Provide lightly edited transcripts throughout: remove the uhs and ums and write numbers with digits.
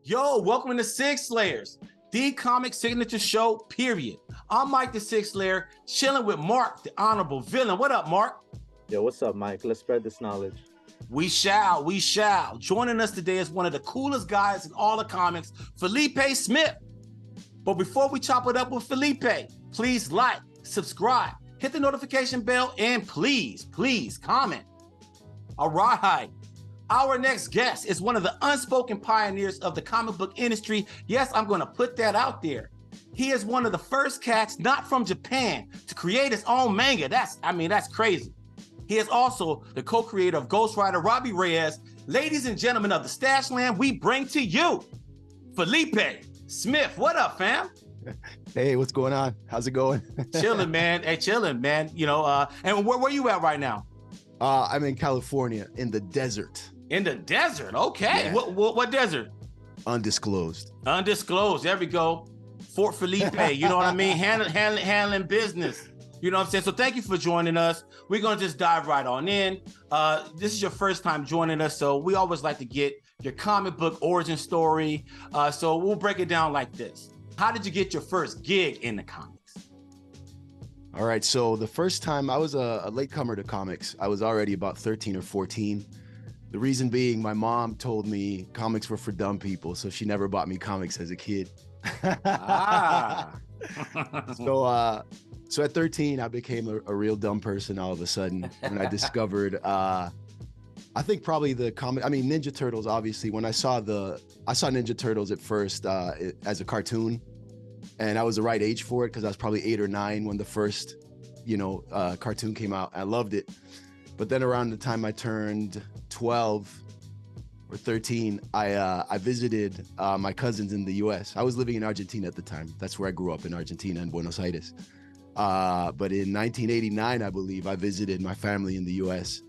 Yo, welcome to Sig Slayers, the comic signature show, period. I'm Mike the Sig Slayer, chilling with Mark, the honorable villain. What up, Mark? Yo, what's up, Mike? Let's spread this knowledge. We shall. Joining us today is one of the coolest guys in all the comics, Felipe Smith. But before we chop it up with Felipe, please like, subscribe, hit the notification bell, and please comment. All right. Our next guest is one of the unspoken pioneers of the comic book industry. Yes, I'm going to put that out there. He is one of the first cats not from Japan to create his own manga. That's crazy. He is also the co-creator of Ghost Rider Robbie Reyes. Ladies and gentlemen of the Stash Land, we bring to you Felipe Smith. What up, fam? Hey, what's going on? How's it going? Chilling, man. Hey, chilling, man. You know, and where you at right now? I'm in California, in the desert. In the desert, okay. Yeah. What desert? Undisclosed. Undisclosed. There we go. Fort Felipe. You know what I mean? Handling business. You know what I'm saying? So thank you for joining us. We're gonna just dive right on in. This is your first time joining us, so we always like to get your comic book origin story. So we'll break it down like this. How did you get your first gig in the comics? All right, so the first time I was a latecomer to comics. I was already about 13 or 14. The reason being, my mom told me comics were for dumb people, so she never bought me comics as a kid. So at 13, I became a real dumb person all of a sudden when I discovered, I think probably the comic, Ninja Turtles, obviously. When I saw Ninja Turtles at first as a cartoon, and I was the right age for it because I was probably 8 or 9 when the first, cartoon came out. I loved it. But then around the time I turned 12 or 13, I visited my cousins in the US. I was living in Argentina at the time. That's where I grew up, in Argentina, in Buenos Aires. But in 1989, I believe, I visited my family in the US.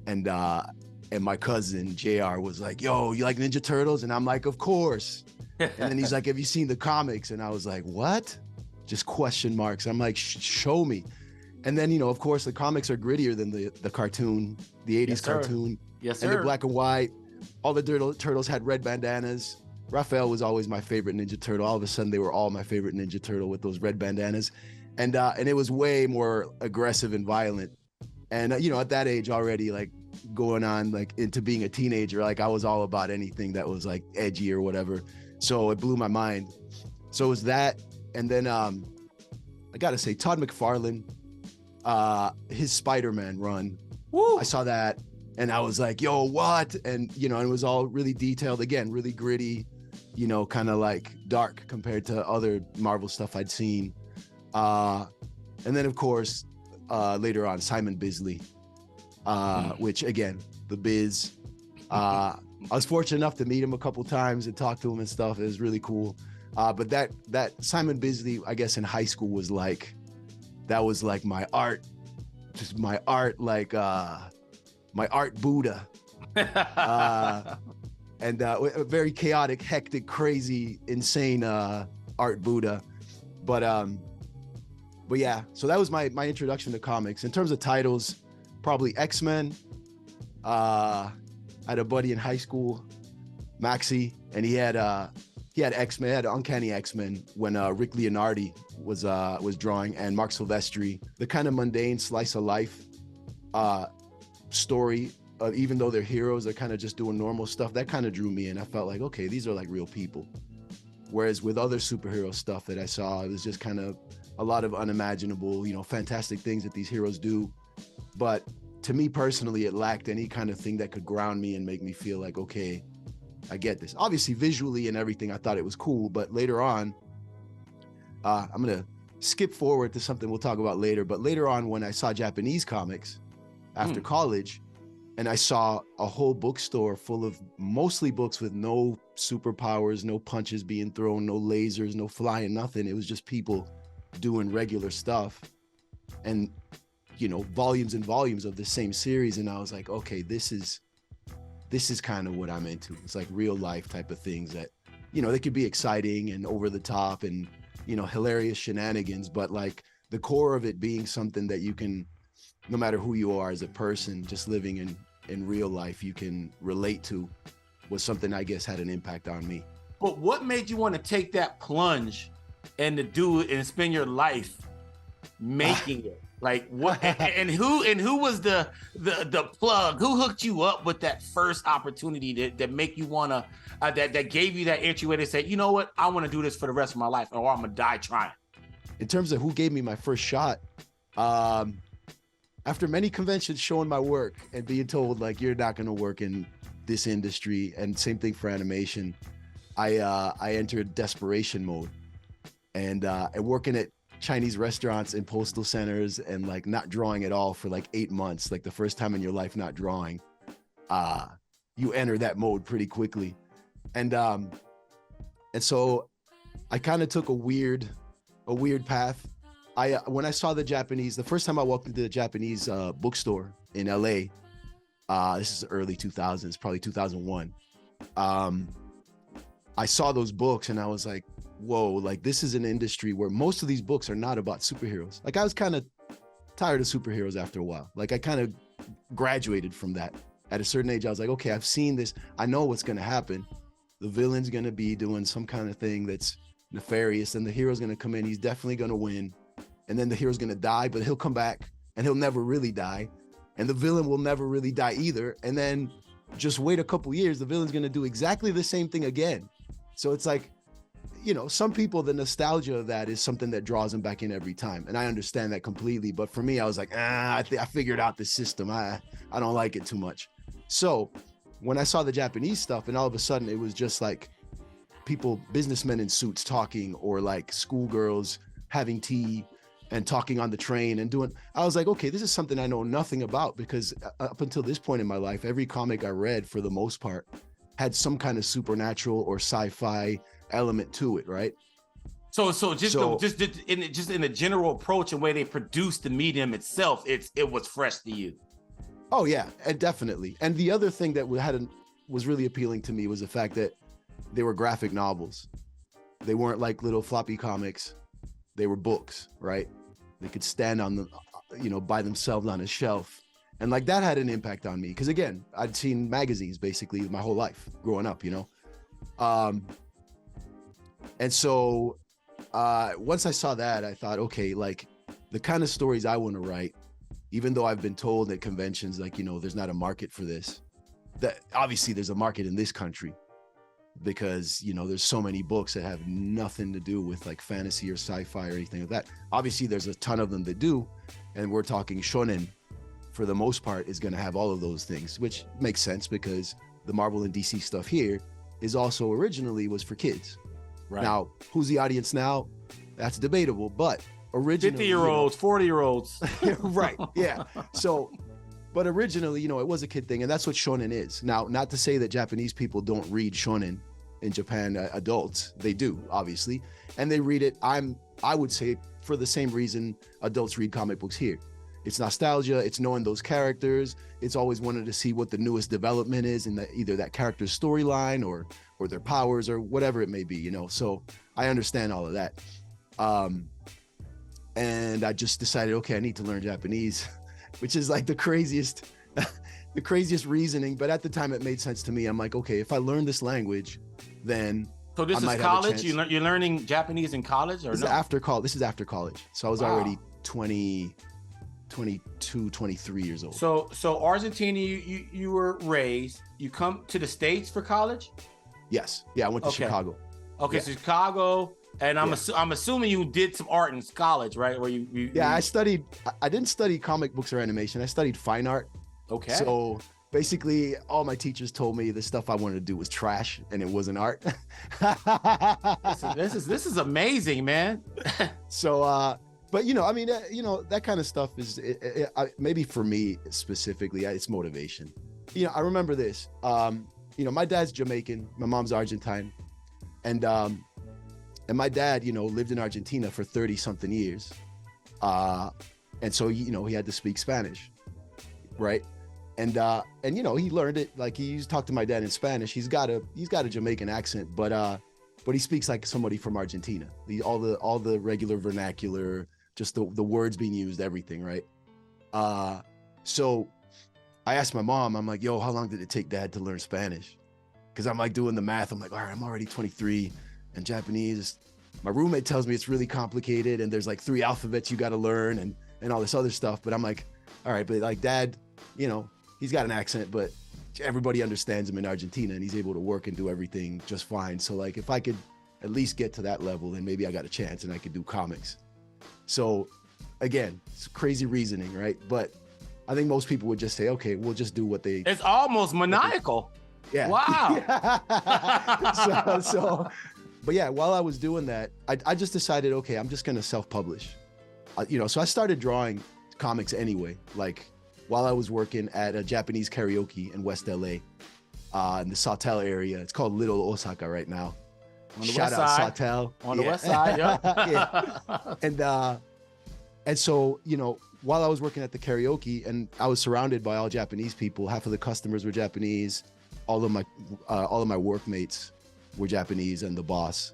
And my cousin, JR, was like, yo, you like Ninja Turtles? And I'm like, of course. And then he's like, have you seen the comics? And I was like, what? Just question marks. I'm like, show me. And then, of course, the comics are grittier than the cartoon, the 80s cartoon. Yes, sir. And the black and white. All the turtles had red bandanas. Raphael was always my favorite Ninja Turtle. All of a sudden, they were all my favorite Ninja Turtle with those red bandanas. And it was way more aggressive and violent. And, at that age already, like, going on, like, into being a teenager, like, I was all about anything that was, like, edgy or whatever. So it blew my mind. So it was that. And then I got to say, Todd McFarlane, his Spider-Man run, Woo! I saw that and I was like, yo, what? And, it was all really detailed, again, really gritty, kind of like dark compared to other Marvel stuff I'd seen. And then, of course, later on, Simon Bisley, which, again, the Biz. I was fortunate enough to meet him a couple times and talk to him and stuff. It was really cool. But that Simon Bisley, I guess in high school was like my art, my art Buddha. And a very chaotic, hectic, crazy, insane art Buddha. But yeah, so that was my introduction to comics. In terms of titles, probably X-Men. I had a buddy in high school, Maxie, and he had X-Men, had Uncanny X-Men when Rick Leonardi was drawing, and Mark Silvestri. The kind of mundane slice of life story, even though they're heroes, they're kind of just doing normal stuff. That kind of drew me in. I felt like, okay, these are like real people. Whereas with other superhero stuff that I saw, it was just kind of a lot of unimaginable, fantastic things that these heroes do. But to me personally, it lacked any kind of thing that could ground me and make me feel like, okay, I get this. Obviously, visually and everything, I thought it was cool. But later on, I'm going to skip forward to something we'll talk about later. But later on, when I saw Japanese comics after college, and I saw a whole bookstore full of mostly books with no superpowers, no punches being thrown, no lasers, no flying, nothing. It was just people doing regular stuff. And volumes and volumes of the same series. And I was like, okay, this is kind of what I'm into. It's like real life type of things that, they could be exciting and over the top and, hilarious shenanigans, but like the core of it being something that you can, no matter who you are as a person, just living in real life, you can relate to, was something I guess had an impact on me. But what made you want to take that plunge and to do it and spend your life making it? Like what? and who was the plug? Who hooked you up with that first opportunity that make you wanna that gave you that entryway to say, you know what, I want to do this for the rest of my life, or I'm gonna die trying. In terms of who gave me my first shot, after many conventions showing my work and being told like you're not gonna work in this industry, and same thing for animation, I entered desperation mode, and working at Chinese restaurants and postal centers and like not drawing at all for like 8 months, like the first time in your life not drawing, you enter that mode pretty quickly. And so I kind of took a weird path. When I saw the first time I walked into the Japanese bookstore in LA, this is early 2000s, probably 2001. I saw those books and I was like, whoa, like this is an industry where most of these books are not about superheroes. Like I was kind of tired of superheroes after a while. Like I kind of graduated from that. At a certain age, I was like, okay, I've seen this. I know what's going to happen. The villain's going to be doing some kind of thing that's nefarious, and the hero's going to come in. He's definitely going to win. And then the hero's going to die, but he'll come back and he'll never really die. And the villain will never really die either. And then just wait a couple years, the villain's going to do exactly the same thing again. So it's like, you know, some people, the nostalgia of that is something that draws them back in every time. And I understand that completely. But for me, I was like, I figured out the system. I don't like it too much. So when I saw the Japanese stuff and all of a sudden it was just like people, businessmen in suits talking, or like schoolgirls having tea and talking on the train and doing, I was like, okay, this is something I know nothing about, because up until this point in my life, every comic I read for the most part had some kind of supernatural or sci-fi element to it, right? So in the general approach and way they produced the medium itself, it was fresh to you. Oh yeah, and definitely. And the other thing that was really appealing to me was the fact that they were graphic novels. They weren't like little floppy comics. They were books, right? They could stand on the, by themselves on a shelf. And like that had an impact on me. Because again, I'd seen magazines basically my whole life growing up, And so once I saw that, I thought, okay, like the kind of stories I want to write, even though I've been told at conventions, like, there's not a market for this, that obviously there's a market in this country, because, there's so many books that have nothing to do with like fantasy or sci-fi or anything like that. Obviously there's a ton of them that do. And we're talking shonen, for the most part, is going to have all of those things, which makes sense because the Marvel and DC stuff here is also originally was for kids. Right. Now, who's the audience now? That's debatable, but originally 50-year-olds, 40-year-olds. Right. Yeah. So, but originally, it was a kid thing, and that's what shonen is. Now, not to say that Japanese people don't read shonen in Japan, adults, they do, obviously, and they read it. I would say for the same reason adults read comic books here. It's nostalgia. It's knowing those characters. It's always wanting to see what the newest development is in either that character's storyline or their powers or whatever it may be, So I understand all of that. And I just decided, okay, I need to learn Japanese, which is like the craziest reasoning. But at the time it made sense to me. I'm like, okay, if I learn this language, then so this is college. You're learning Japanese in college, or this no? This is after college. So I was already 22, 23 years old. So Argentina, you were raised. You come to the States for college? Yes. Yeah, I went to Chicago. Okay, yeah. So Chicago, and I'm assuming you did some art in college, right? Where you I studied. I didn't study comic books or animation. I studied fine art. Okay. So basically, all my teachers told me the stuff I wanted to do was trash, and it wasn't art. This is amazing, man. So, but that kind of stuff is maybe for me specifically, it's motivation. I remember this. My dad's Jamaican, my mom's Argentine, and my dad, lived in Argentina for 30 something years. And so, he had to speak Spanish, right? And he learned it. Like he used to talk to my dad in Spanish. He's got a Jamaican accent, but he speaks like somebody from Argentina. All the regular vernacular, just the words being used, everything, right? So I asked my mom, I'm like, yo, how long did it take Dad to learn Spanish? because I'm like doing the math. I'm like, all right, I'm already 23, and Japanese. My roommate tells me it's really complicated, and there's like 3 alphabets you got to learn, and all this other stuff. But I'm like, all right, but like Dad, you know, he's got an accent, but everybody understands him in Argentina, and he's able to work and do everything just fine. So like, if I could at least get to that level, then maybe I got a chance, and I could do comics. So again, it's crazy reasoning, right? But I think most people would just say, okay, we'll just do what they. It's almost maniacal. Yeah. Wow. But yeah, while I was doing that, I just decided, okay, I'm just gonna self-publish. You know, so I started drawing comics anyway, like while I was working at a Japanese karaoke in West LA, in the Sawtell area. It's called Little Osaka right now. On the Shout west out side. Sawtell. On the west side, yeah. And so, you know, while I was working at the karaoke, and I was surrounded by all Japanese people, half of the customers were Japanese, all of my workmates were Japanese, and the boss.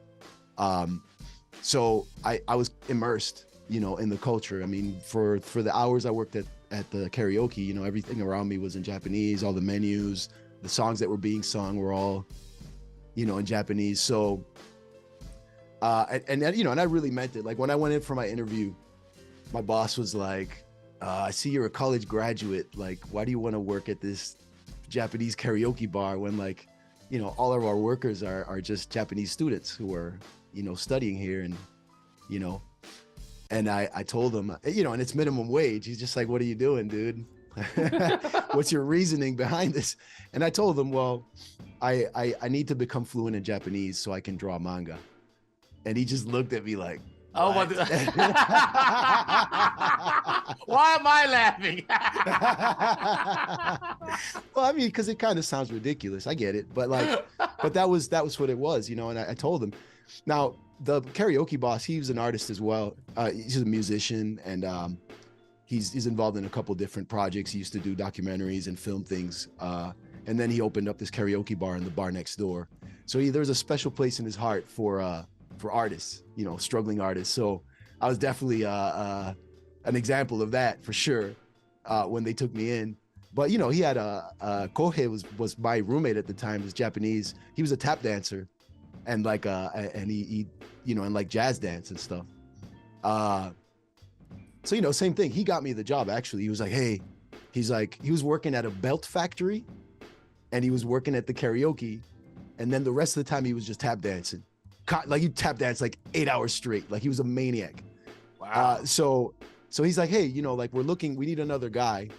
So I was immersed, you know, in the culture. I mean, for the hours I worked at the karaoke, you know, everything around me was in Japanese. All the menus, the songs that were being sung were all, you know, in Japanese. So, and you know, and I really meant it. Like when I went in for my interview, my boss was like, I see you're a college graduate. Like, why do you want to work at this Japanese karaoke bar when, like, you know, all of our workers are just Japanese students who are, you know, studying here, and, you know, and I told him, you know, and it's minimum wage. He's just like, what are you doing, dude? What's your reasoning behind this? And I told him, well, I need to become fluent in Japanese so I can draw manga. And he just looked at me like, oh, what? Why am I laughing? Well, I mean, because it kind of sounds ridiculous. I get it, but like, but that was what it was, you know. And I told him. Now the karaoke boss, he was an artist as well. He's a musician, and he's involved in a couple different projects. He used to do documentaries and film things, and then he opened up this karaoke bar in the bar next door. So there's a special place in his heart for artists, you know, struggling artists. So I was definitely an example of that for sure when they took me in. But you know, he had Kohei was my roommate at the time. He was Japanese. He was a tap dancer, and like and he you know, and like jazz dance and stuff. So you know, same thing. He got me the job actually. He was like, hey, he's like, he was working at a belt factory, and he was working at the karaoke, and then the rest of the time he was just tap dancing. Like he tap danced like 8 hours straight. Like he was a maniac. Wow. So he's like, hey, you know, like we need another guy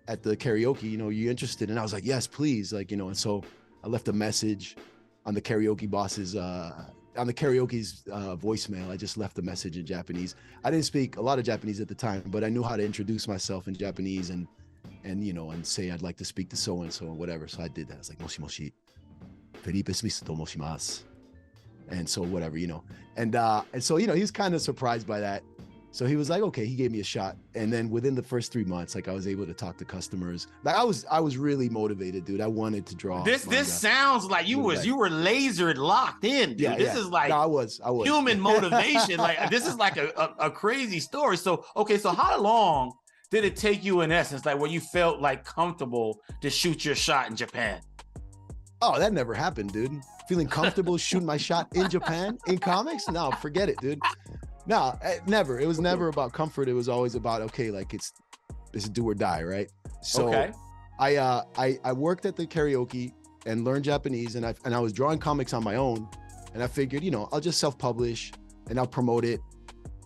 at the karaoke, you know, you interested? And I was like, yes, please. Like, you know, and so I left a message on the karaoke boss's, on the karaoke's voicemail. I just left a message in Japanese. I didn't speak a lot of Japanese at the time, but I knew how to introduce myself in Japanese and you know, and say I'd like to speak to so-and-so or whatever. So I did that. I was like, moshi moshi, Felipe Smith to moshimasu. And so whatever, you know, and so, you know, he was kind of surprised by that. So he was like, okay, he gave me a shot. And then within the first 3 months, like I was able to talk to customers. Like I was really motivated, dude. I wanted to draw. This sounds like you were lasered locked in, dude. Yeah, this is like I was human motivation. Like this is like a crazy story. So, okay. So how long did it take you in essence, like where you felt like comfortable to shoot your shot in Japan? Oh, that never happened, dude. Feeling comfortable shooting my shot in Japan in comics? No, forget it, dude. No, never. It was never about comfort. It was always about, okay, like it's do or die, right? So okay. I worked at the karaoke and learned Japanese, and I was drawing comics on my own, and I figured, you know, I'll just self-publish and I'll promote it.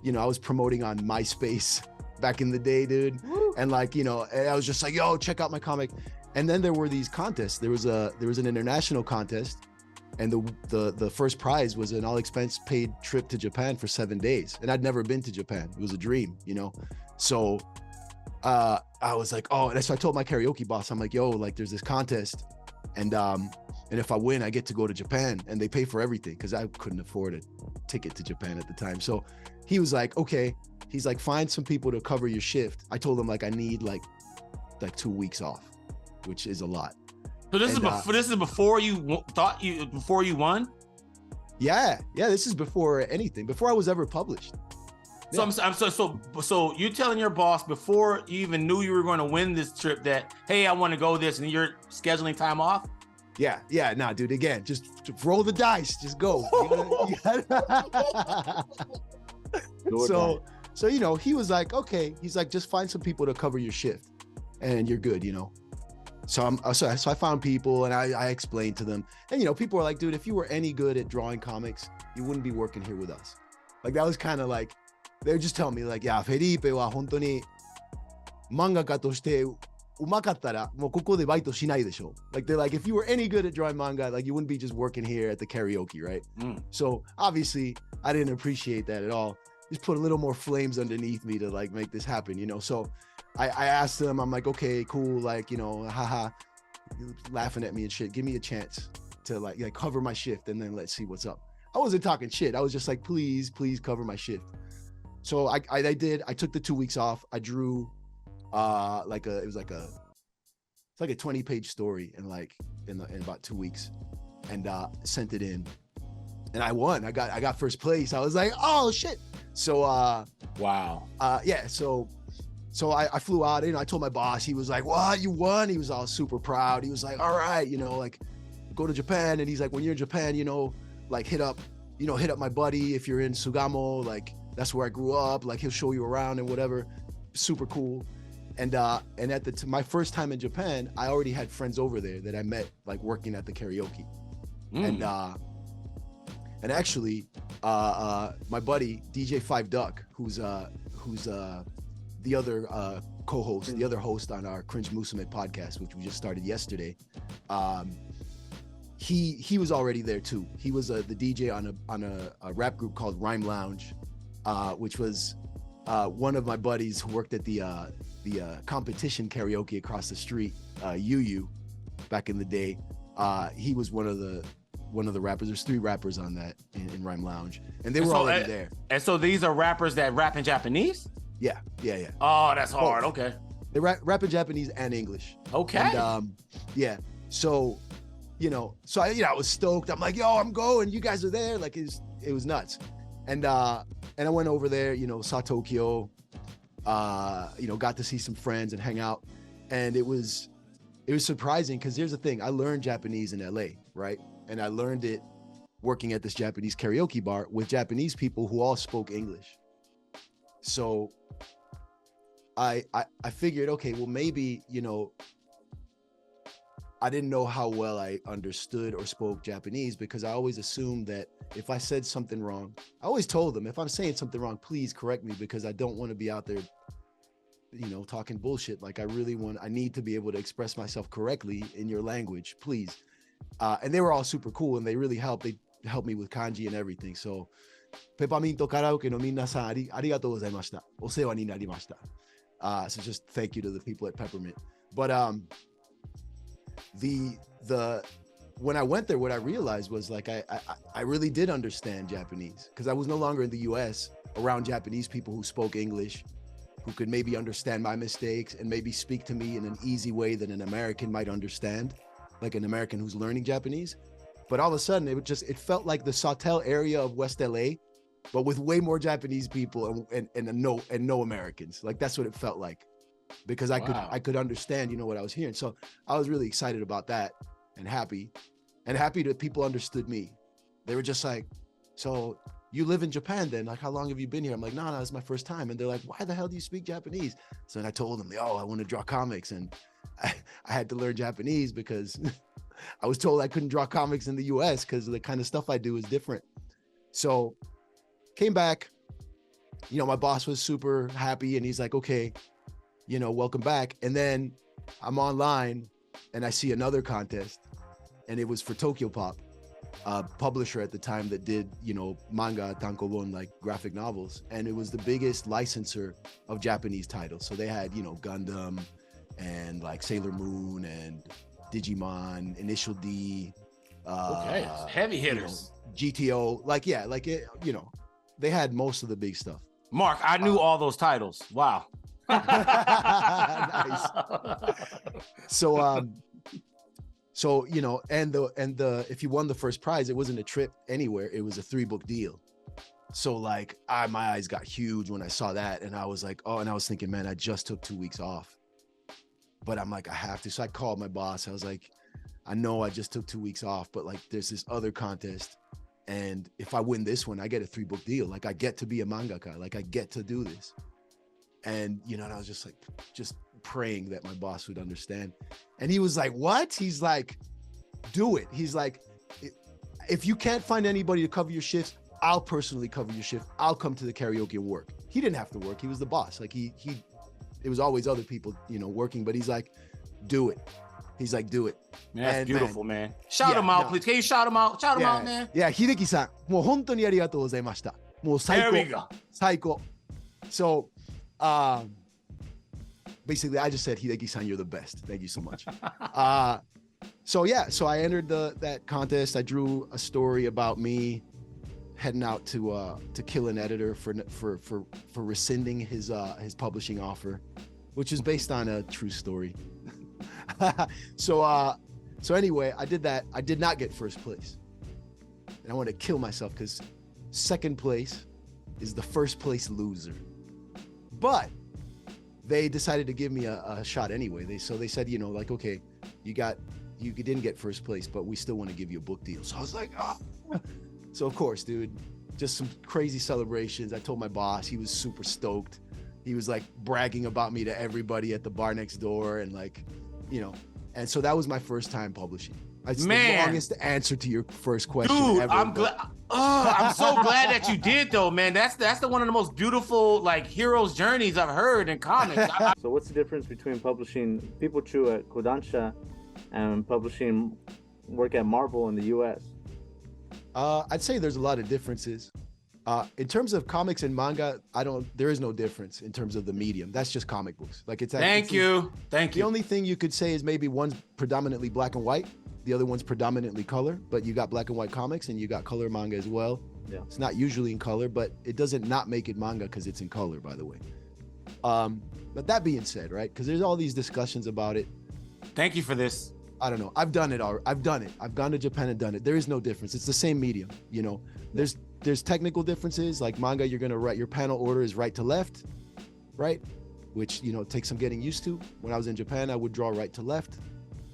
You know, I was promoting on MySpace back in the day, dude. Woo. And like, you know, I was just like, yo, check out my comic. And then there were these contests. There was an international contest, and the first prize was an all expense paid trip to Japan for 7 days. And I'd never been to Japan. It was a dream, you know? So I was like, oh, and so I told my karaoke boss, I'm like, yo, like there's this contest, and if I win, I get to go to Japan, and they pay for everything, because I couldn't afford a ticket to Japan at the time. So he was like, okay. He's like, find some people to cover your shift. I told him like I need like 2 weeks off, which is a lot. So this is before you won? Yeah. This is before anything, before I was ever published. So yeah. So you're telling your boss before you even knew you were going to win this trip that, hey, I want to go this, and you're scheduling time off? Yeah. Nah, dude. Again, just roll the dice. Just go. So you know, he was like, okay. He's like, just find some people to cover your shift, and you're good. You know. So I found people, and I explained to them, and you know, people were like, dude, if you were any good at drawing comics, you wouldn't be working here with us. Like that was kind of like, they were just telling me like, yeah, Felipe wa hontou ni mangaka toshite umakattara mo koko de baito shinai desho. Like they're like, if you were any good at drawing manga, like you wouldn't be just working here at the karaoke, right? So obviously I didn't appreciate that at all. Just put a little more flames underneath me to like make this happen, you know? So I asked them, I'm like, okay, cool. Like, you know, haha, laughing at me and shit. Give me a chance to like cover my shift, and then let's see what's up. I wasn't talking shit. I was just like, please cover my shift. So I did. I took the 2 weeks off. I drew it was like a 20-page story in about 2 weeks, and sent it in, and I won. I got first place. I was like, oh shit. So wow. Yeah. So I flew out, you know, I told my boss, he was like, what, you won? He was all super proud. He was like, all right, you know, like go to Japan. And he's like, when you're in Japan, you know, like hit up my buddy. If you're in Sugamo, like that's where I grew up. Like he'll show you around and whatever. Super cool. And at my first time in Japan, I already had friends over there that I met like working at the karaoke. And actually, my buddy DJ Five Duck, who's the other co-host, the other host on our Cringe Musume podcast, which we just started yesterday, he was already there too. He was the DJ on a rap group called Rhyme Lounge, which was one of my buddies who worked at the competition karaoke across the street, Yu back in the day. He was one of the rappers. There's 3 rappers on that in Rhyme Lounge, and they were already there. And so these are rappers that rap in Japanese? Yeah. Oh, that's hard. Okay. They rap in Japanese and English. Okay. And, yeah. So, you know, I was stoked. I'm like, yo, I'm going. You guys are there. Like it was nuts. And I went over there, you know, saw Tokyo, you know, got to see some friends and hang out. And it was surprising because here's the thing. I learned Japanese in LA, right? And I learned it working at this Japanese karaoke bar with Japanese people who all spoke English. So I figured, okay, well, maybe, you know, I didn't know how well I understood or spoke Japanese because I always assumed that if I said something wrong, I always told them, if I'm saying something wrong, please correct me because I don't want to be out there, you know, talking bullshit. Like I need to be able to express myself correctly in your language, please. And they were all super cool and they really helped. They helped me with kanji and everything. So, Pepperminto Karaoke no minna-san, arigatou gozaimashita. Osewa ni narimashita. So just thank you to the people at Peppermint. But when I went there, what I realized was like I really did understand Japanese because I was no longer in the US around Japanese people who spoke English, who could maybe understand my mistakes and maybe speak to me in an easy way that an American might understand, like an American who's learning Japanese. But all of a sudden, it felt like the Sawtelle area of West LA, but with way more Japanese people and no Americans. Like that's what it felt like, because I could understand, you know, what I was hearing. So I was really excited about that and happy that people understood me. They were just like, so you live in Japan then? Like, how long have you been here? I'm like, no, it's my first time. And they're like, why the hell do you speak Japanese? So I told them, I want to draw comics. And I had to learn Japanese because I was told I couldn't draw comics in the US because the kind of stuff I do is different. So came back, you know, my boss was super happy and he's like, okay, you know, welcome back. And then I'm online and I see another contest and it was for Tokyo Pop, a publisher at the time that did, you know, manga, tankobon, like graphic novels. And it was the biggest licensor of Japanese titles. So they had, you know, Gundam and like Sailor Moon and Digimon, Initial D. Okay, heavy hitters. You know, GTO, you know, they had most of the big stuff. Mark, I knew all those titles. Wow. Nice. So you know, and the if you won the first prize, it wasn't a trip anywhere. It was a 3-book deal. So like, my eyes got huge when I saw that, and I was like, oh, and I was thinking, man, I just took 2 weeks off, but I'm like, I have to. So I called my boss. I was like, I know I just took 2 weeks off, but like there's this other contest. And if I win this one, I get a 3-book deal. Like I get to be a mangaka, like I get to do this. And, you know, and I was just like, just praying that my boss would understand. And he was like, what? He's like, do it. He's like, if you can't find anybody to cover your shifts, I'll personally cover your shift. I'll come to the karaoke and work. He didn't have to work. He was the boss. Like it was always other people, you know, working, but he's like, do it. He's like, do it. Man, that's and beautiful, man. Shout him out, please. Can you shout him out? Shout him out, man. Yeah, Hideki-san, もう本当にありがとうございました。もう最高。There we go. 最高. So, basically, I just said, Hideki-san, you're the best. Thank you so much. So I entered that contest. I drew a story about me heading out to kill an editor for rescinding his publishing offer, which is based on a true story. So anyway, I did that. I did not get first place, and I want to kill myself because second place is the first place loser. But they decided to give me a shot anyway. They said, you know, like, okay, you didn't get first place, but we still want to give you a book deal. So I was like, oh. So of course, dude, just some crazy celebrations. I told my boss, he was super stoked. He was like bragging about me to everybody at the bar next door, and like, you know, and so that was my first time publishing. It's the longest answer to your first question. Dude, ever, I'm glad. Oh, I'm so glad that you did, though, man. That's the one of the most beautiful like hero's journeys I've heard in comics. So what's the difference between publishing Peepo Choo at Kodansha and publishing work at Marvel in the U.S.? I'd say there's a lot of differences. In terms of comics and manga, there is no difference in terms of the medium. That's just comic books. Like Thank you. The only thing you could say is maybe one's predominantly black and white, the other one's predominantly color, but you got black and white comics and you got color manga as well. Yeah. It's not usually in color, but it doesn't not make it manga because it's in color, by the way. But that being said, right? Because there's all these discussions about it. Thank you for this. I don't know. I've done it. I've done it. I've gone to Japan and done it. There is no difference. It's the same medium. You know, there's technical differences. Like manga, you're gonna write, your panel order is right to left, right? Which, you know, takes some getting used to. When I was in Japan, I would draw right to left.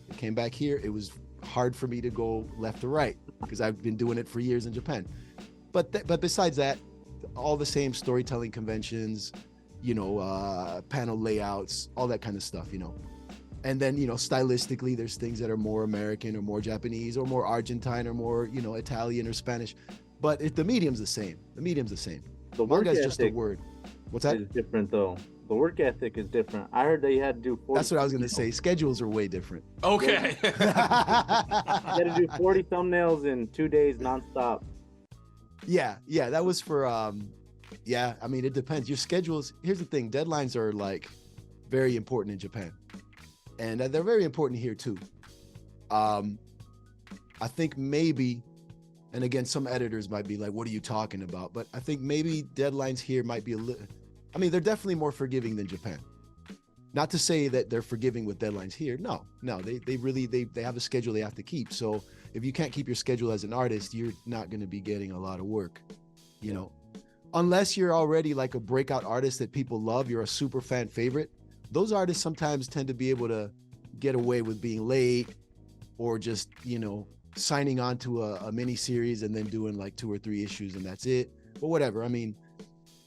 I came back here, it was hard for me to go left to right because I've been doing it for years in Japan. But besides that, all the same storytelling conventions, you know, panel layouts, all that kind of stuff, you know. And then, you know, stylistically, there's things that are more American or more Japanese or more Argentine or more, you know, Italian or Spanish. But the medium's the same. The medium's the same. The work Manga's ethic just a word. What's that? is different, though. The work ethic is different. I heard that you had to do 40. That's what I was going to say. Schedules are way different. Okay. You had to do 40 thumbnails in 2 days nonstop. Yeah, that was for, I mean, it depends. Your schedules, here's the thing, deadlines are like very important in Japan. And they're very important here too. I think maybe, and again, some editors might be like, what are you talking about? But I think maybe deadlines here might be a little, I mean, they're definitely more forgiving than Japan. Not to say that they're forgiving with deadlines here. No, they really have a schedule they have to keep. So if you can't keep your schedule as an artist, you're not going to be getting a lot of work, you know, unless you're already like a breakout artist that people love, you're a super fan favorite. Those artists sometimes tend to be able to get away with being late or just, you know, signing on to a mini series and then doing like 2 or 3 issues and that's it. But whatever. I mean,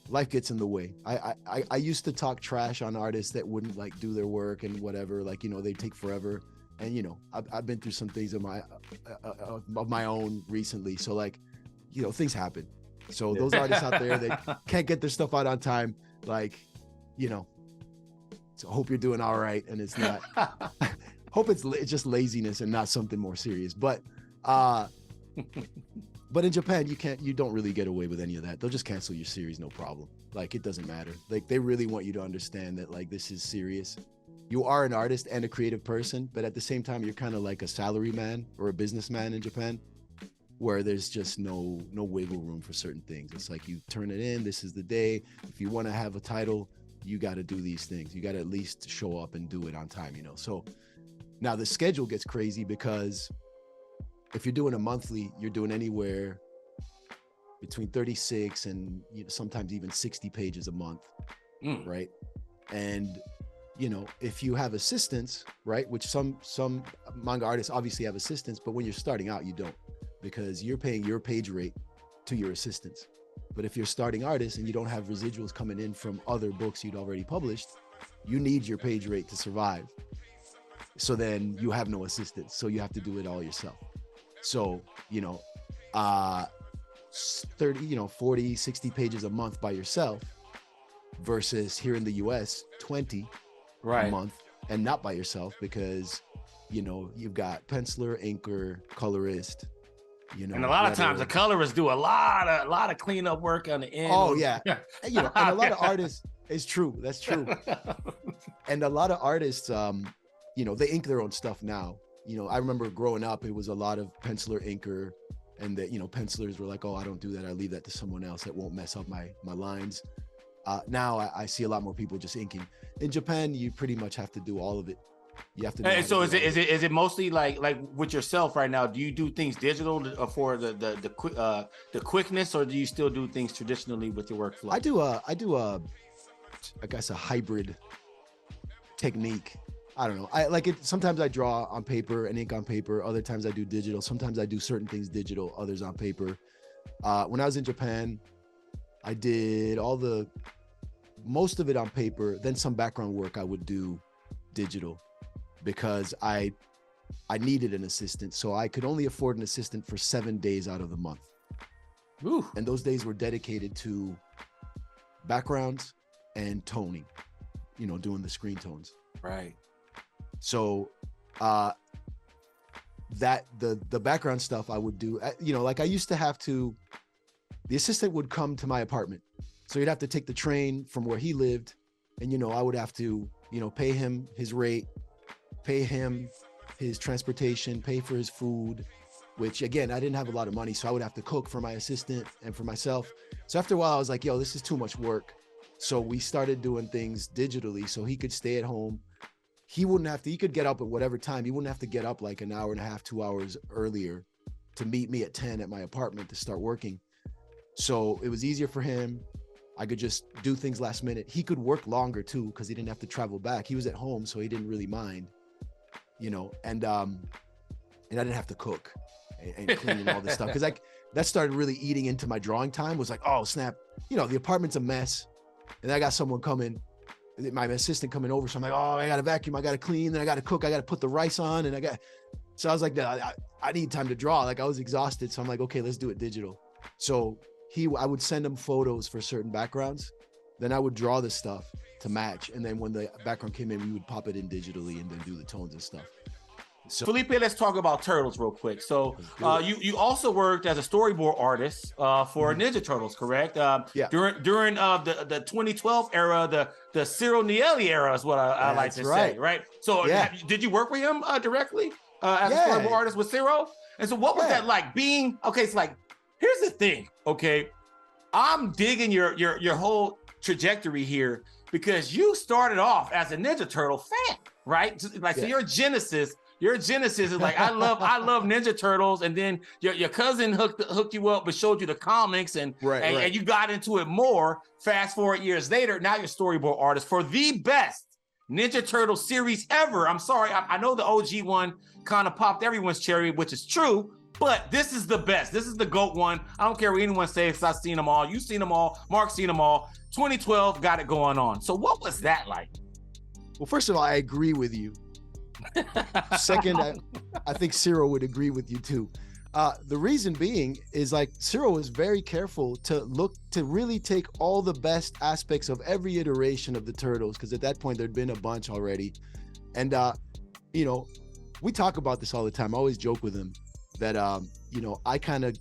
life gets in the way. I used to talk trash on artists that wouldn't like do their work and whatever, like, you know, they take forever. And, you know, I've been through some things of my own recently. So like, you know, things happen. So those artists out there that can't get their stuff out on time, like, you know, so hope you're doing all right. And it's not, hope it's just laziness and not something more serious. But in Japan, you don't really get away with any of that. They'll just cancel your series, no problem. Like, it doesn't matter. Like, they really want you to understand that, like, this is serious. You are an artist and a creative person, but at the same time, you're kind of like a salary man or a businessman in Japan, where there's just no wiggle room for certain things. It's like, you turn it in, this is the day. If you want to have a title, you got to do these things. You got to at least show up and do it on time, you know? So now the schedule gets crazy because if you're doing a monthly, you're doing anywhere between 36 and, you know, sometimes even 60 pages a month, right? And you know, if you have assistants, right, which some manga artists obviously have assistants, but when you're starting out, you don't, because you're paying your page rate to your assistants. But if you're a starting artist and you don't have residuals coming in from other books you'd already published, you need your page rate to survive. So then you have no assistants, so you have to do it all yourself. So, you know, 30, you know, 40, 60 pages a month by yourself versus here in the US, 20 a month, and not by yourself, because, you know, you've got penciler, inker, colorist, you know, and a lot of times the colorists do a lot of cleanup work on the end. Oh yeah. You know, and a lot of artists, it's true, that's true. And a lot of artists, you know, they ink their own stuff now. You know, I remember growing up, it was a lot of penciler, inker, and that, you know, pencilers were like, oh, I don't do that, I leave that to someone else that won't mess up my lines. Now I see a lot more people just inking. In Japan, you pretty much have to do all of it. You have to. Hey, so is it mostly like with yourself right now? Do you do things digital for the quickness, or do you still do things traditionally with your workflow? I do I guess a hybrid technique. I don't know. I like it. Sometimes I draw on paper and ink on paper. Other times I do digital. Sometimes I do certain things digital, others on paper. When I was in Japan, I did most of it on paper. Then some background work I would do digital, because I needed an assistant. So I could only afford an assistant for 7 days out of the month. Ooh. And those days were dedicated to backgrounds and toning, you know, doing the screen tones. Right. So that the background stuff I would do, you know, like I used to have to, the assistant would come to my apartment. So you'd have to take the train from where he lived. And, you know, I would have to, you know, pay him his rate, pay him his transportation, pay for his food, which again, I didn't have a lot of money. So I would have to cook for my assistant and for myself. So after a while I was like, yo, this is too much work. So we started doing things digitally so he could stay at home. He wouldn't have to, he could get up at whatever time. He wouldn't have to get up like an hour and a half, 2 hours earlier to meet me at 10 at my apartment to start working. So it was easier for him. I could just do things last minute. He could work longer too, because he didn't have to travel back. He was at home, so he didn't really mind, you know, and I didn't have to cook and clean and all this stuff. Cause that started really eating into my drawing time. Was like, oh snap, you know, the apartment's a mess. And I got someone coming, my assistant coming over. So I'm like, oh, I got to vacuum, I got to clean, then I got to cook, I got to put the rice on. And so I was like, I need time to draw. Like I was exhausted. So I'm like, okay, let's do it digital. So I would send him photos for certain backgrounds. Then I would draw the stuff to match. And then when the background came in, we would pop it in digitally and then do the tones and stuff. So Felipe, let's talk about Turtles real quick. So you also worked as a storyboard artist for Ninja Turtles, correct? Yeah. During the 2012 era, the Ciro Nieli era is what I like to say, right? So did you work with him directly as a storyboard artist with Ciro? And so what was that like being, okay, it's like, here's the thing, okay? I'm digging your whole trajectory here, because you started off as a Ninja Turtle fan, right? Like, so your genesis is like, I love Ninja Turtles, and then your cousin hooked you up, but showed you the comics, and you got into it more. Fast forward years later, now you're storyboard artist for the best Ninja Turtle series ever. I'm sorry, I know the OG one kind of popped everyone's cherry, which is true, but this is the best. This is the GOAT one. I don't care what anyone says, because I've seen them all. You've seen them all. Mark's seen them all. 2012 got it going on. So what was that like? Well, first of all, I agree with you. Second, I think Ciro would agree with you too. The reason being is like Ciro was very careful to really take all the best aspects of every iteration of the Turtles, because at that point there'd been a bunch already. And you know, we talk about this all the time. I always joke with him that you know, I kind of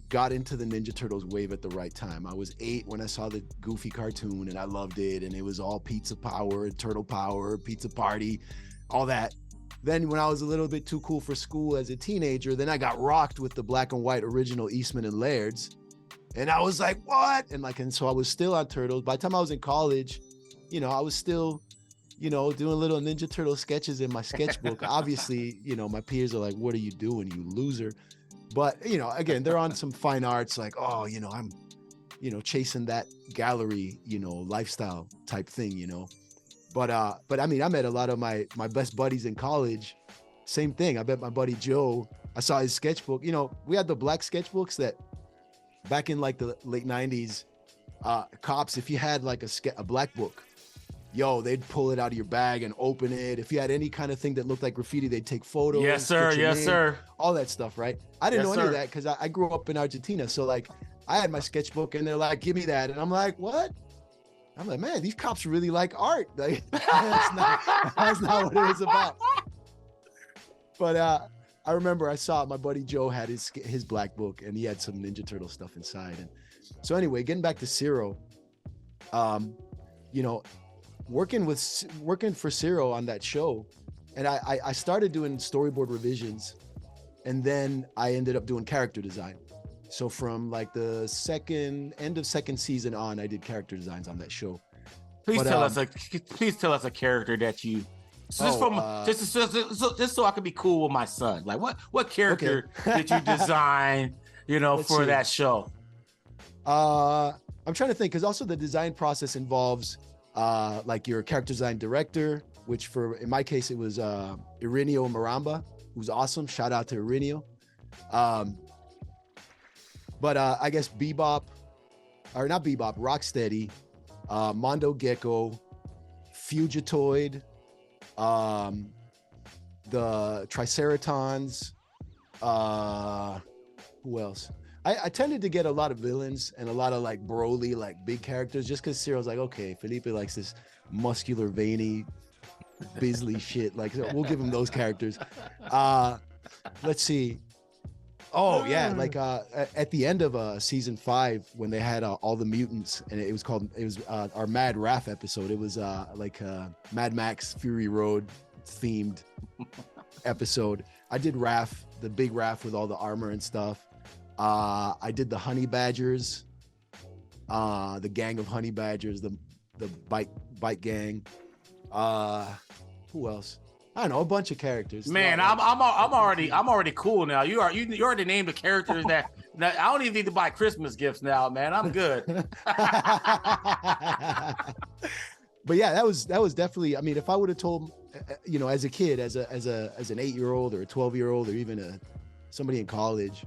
got into the Ninja Turtles wave at the right time. I was 8 when I saw the Goofy cartoon, and I loved it, and it was all pizza power, turtle power, pizza party, all that. Then when I was a little bit too cool for school as a teenager, then I got rocked with the black and white original Eastman and Laird's, and I was like, what? And so I was still on Turtles. By the time I was in college, you know, I was still, you know, doing little Ninja Turtle sketches in my sketchbook. Obviously, you know, my peers are like, what are you doing, you loser? But, you know, again, they're on some fine arts, like, oh, you know, I'm, you know, chasing that gallery, you know, lifestyle type thing, you know. But I mean, I met a lot of my best buddies in college. Same thing. I met my buddy Joe. I saw his sketchbook. You know, we had the black sketchbooks that back in like the late 90s, cops, if you had like a black book, yo, they'd pull it out of your bag and open it. If you had any kind of thing that looked like graffiti, they'd take photos. Yes, sir. Yes, name, sir. All that stuff, right? I didn't know any of that because I grew up in Argentina. So like I had my sketchbook and they're like, give me that. And I'm like, what? I'm like, man, these cops really like art. Like, that's not what it was about. But I remember I saw my buddy Joe had his black book and he had some Ninja Turtle stuff inside. And so anyway, getting back to Zero, you know, working for Zero on that show, and I started doing storyboard revisions, and then I ended up doing character design. So from like the end of second season on, I did character designs on that show. Please tell us a character that you just so I can be cool with my son. Like what character did you design, you know, for that show? I'm trying to think, because also the design process involves like your character design director, which in my case it was Irineo Maramba, who's awesome. Shout out to Irineo. But I guess Rocksteady, Mondo Gecko, Fugitoid, the Triceratons, who else? I tended to get a lot of villains and a lot of like Broly, like big characters, just because Cyril's like, okay, Felipe likes this muscular, veiny, Bisley shit. Like, so we'll give him those characters. Let's see. Oh yeah, like at the end of season 5, when they had all the mutants, and it was our Mad Raph episode. It was like Mad Max Fury Road themed episode. I did Raph, the big Raph with all the armor and stuff. I did the Honey Badgers, the gang of Honey Badgers, the bike gang. Who else? I don't know, a bunch of characters. Man, I'm already cool now. You already named the characters that I don't even need to buy Christmas gifts now, man. I'm good. But yeah, that was definitely. I mean, if I would have told, you know, as a kid, as an 8-year-old or a 12-year-old or even somebody in college,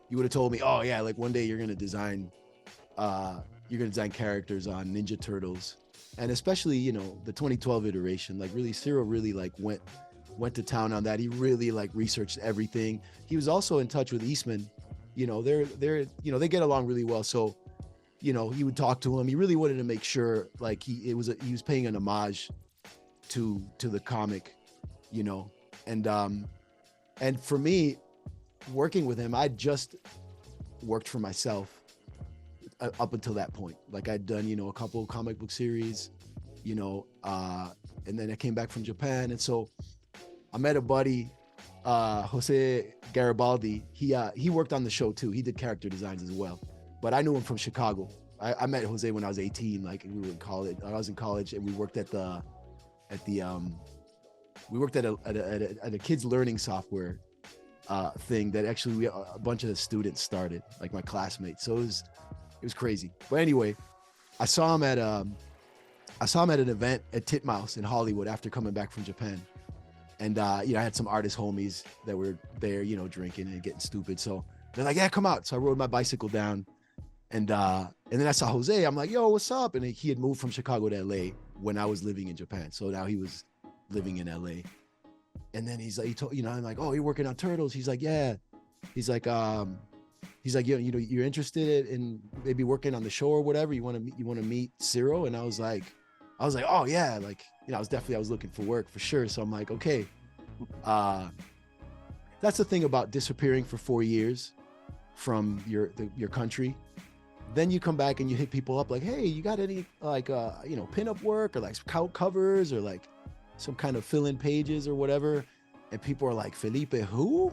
you would have told me, oh yeah, like one day you're gonna design characters on Ninja Turtles. And especially, you know, the 2012 iteration, like really, Cyril really like went to town on that. He really like researched everything. He was also in touch with Eastman. You know, they're you know, they get along really well. So, you know, he would talk to him. He really wanted to make sure like he was paying an homage to the comic, you know. And for me, working with him, I just worked for myself. Up until that point, like I'd done, you know, a couple of comic book series, you know, and then I came back from Japan, and so I met a buddy, Jose Garibaldi. He worked on the show too. He did character designs as well, but I knew him from Chicago. I met Jose when I was 18. Like we were in college. I was in college, and we worked at a kids learning software thing that actually a bunch of the students started, like my classmates. So it was crazy. But anyway, I saw him at an event at Titmouse in Hollywood after coming back from Japan. And you know, I had some artist homies that were there, you know, drinking and getting stupid. So they're like, yeah, come out. So I rode my bicycle down, and then I saw Jose. I'm like, yo, what's up? And he had moved from Chicago to LA when I was living in Japan. So now he was living in LA. And then he's like, he told, you know, I'm like, oh, you're working on Turtles? He's like, yeah. He's like, you know, you're interested in maybe working on the show or whatever. You want to meet Zero? And I was like, oh yeah, like, you know, I was looking for work for sure. So I'm like, okay. That's the thing about disappearing for 4 years from your country. Then you come back and you hit people up like, hey, you got any like you know, pinup work or like covers or like some kind of fill-in pages or whatever? And people are like, Felipe, who?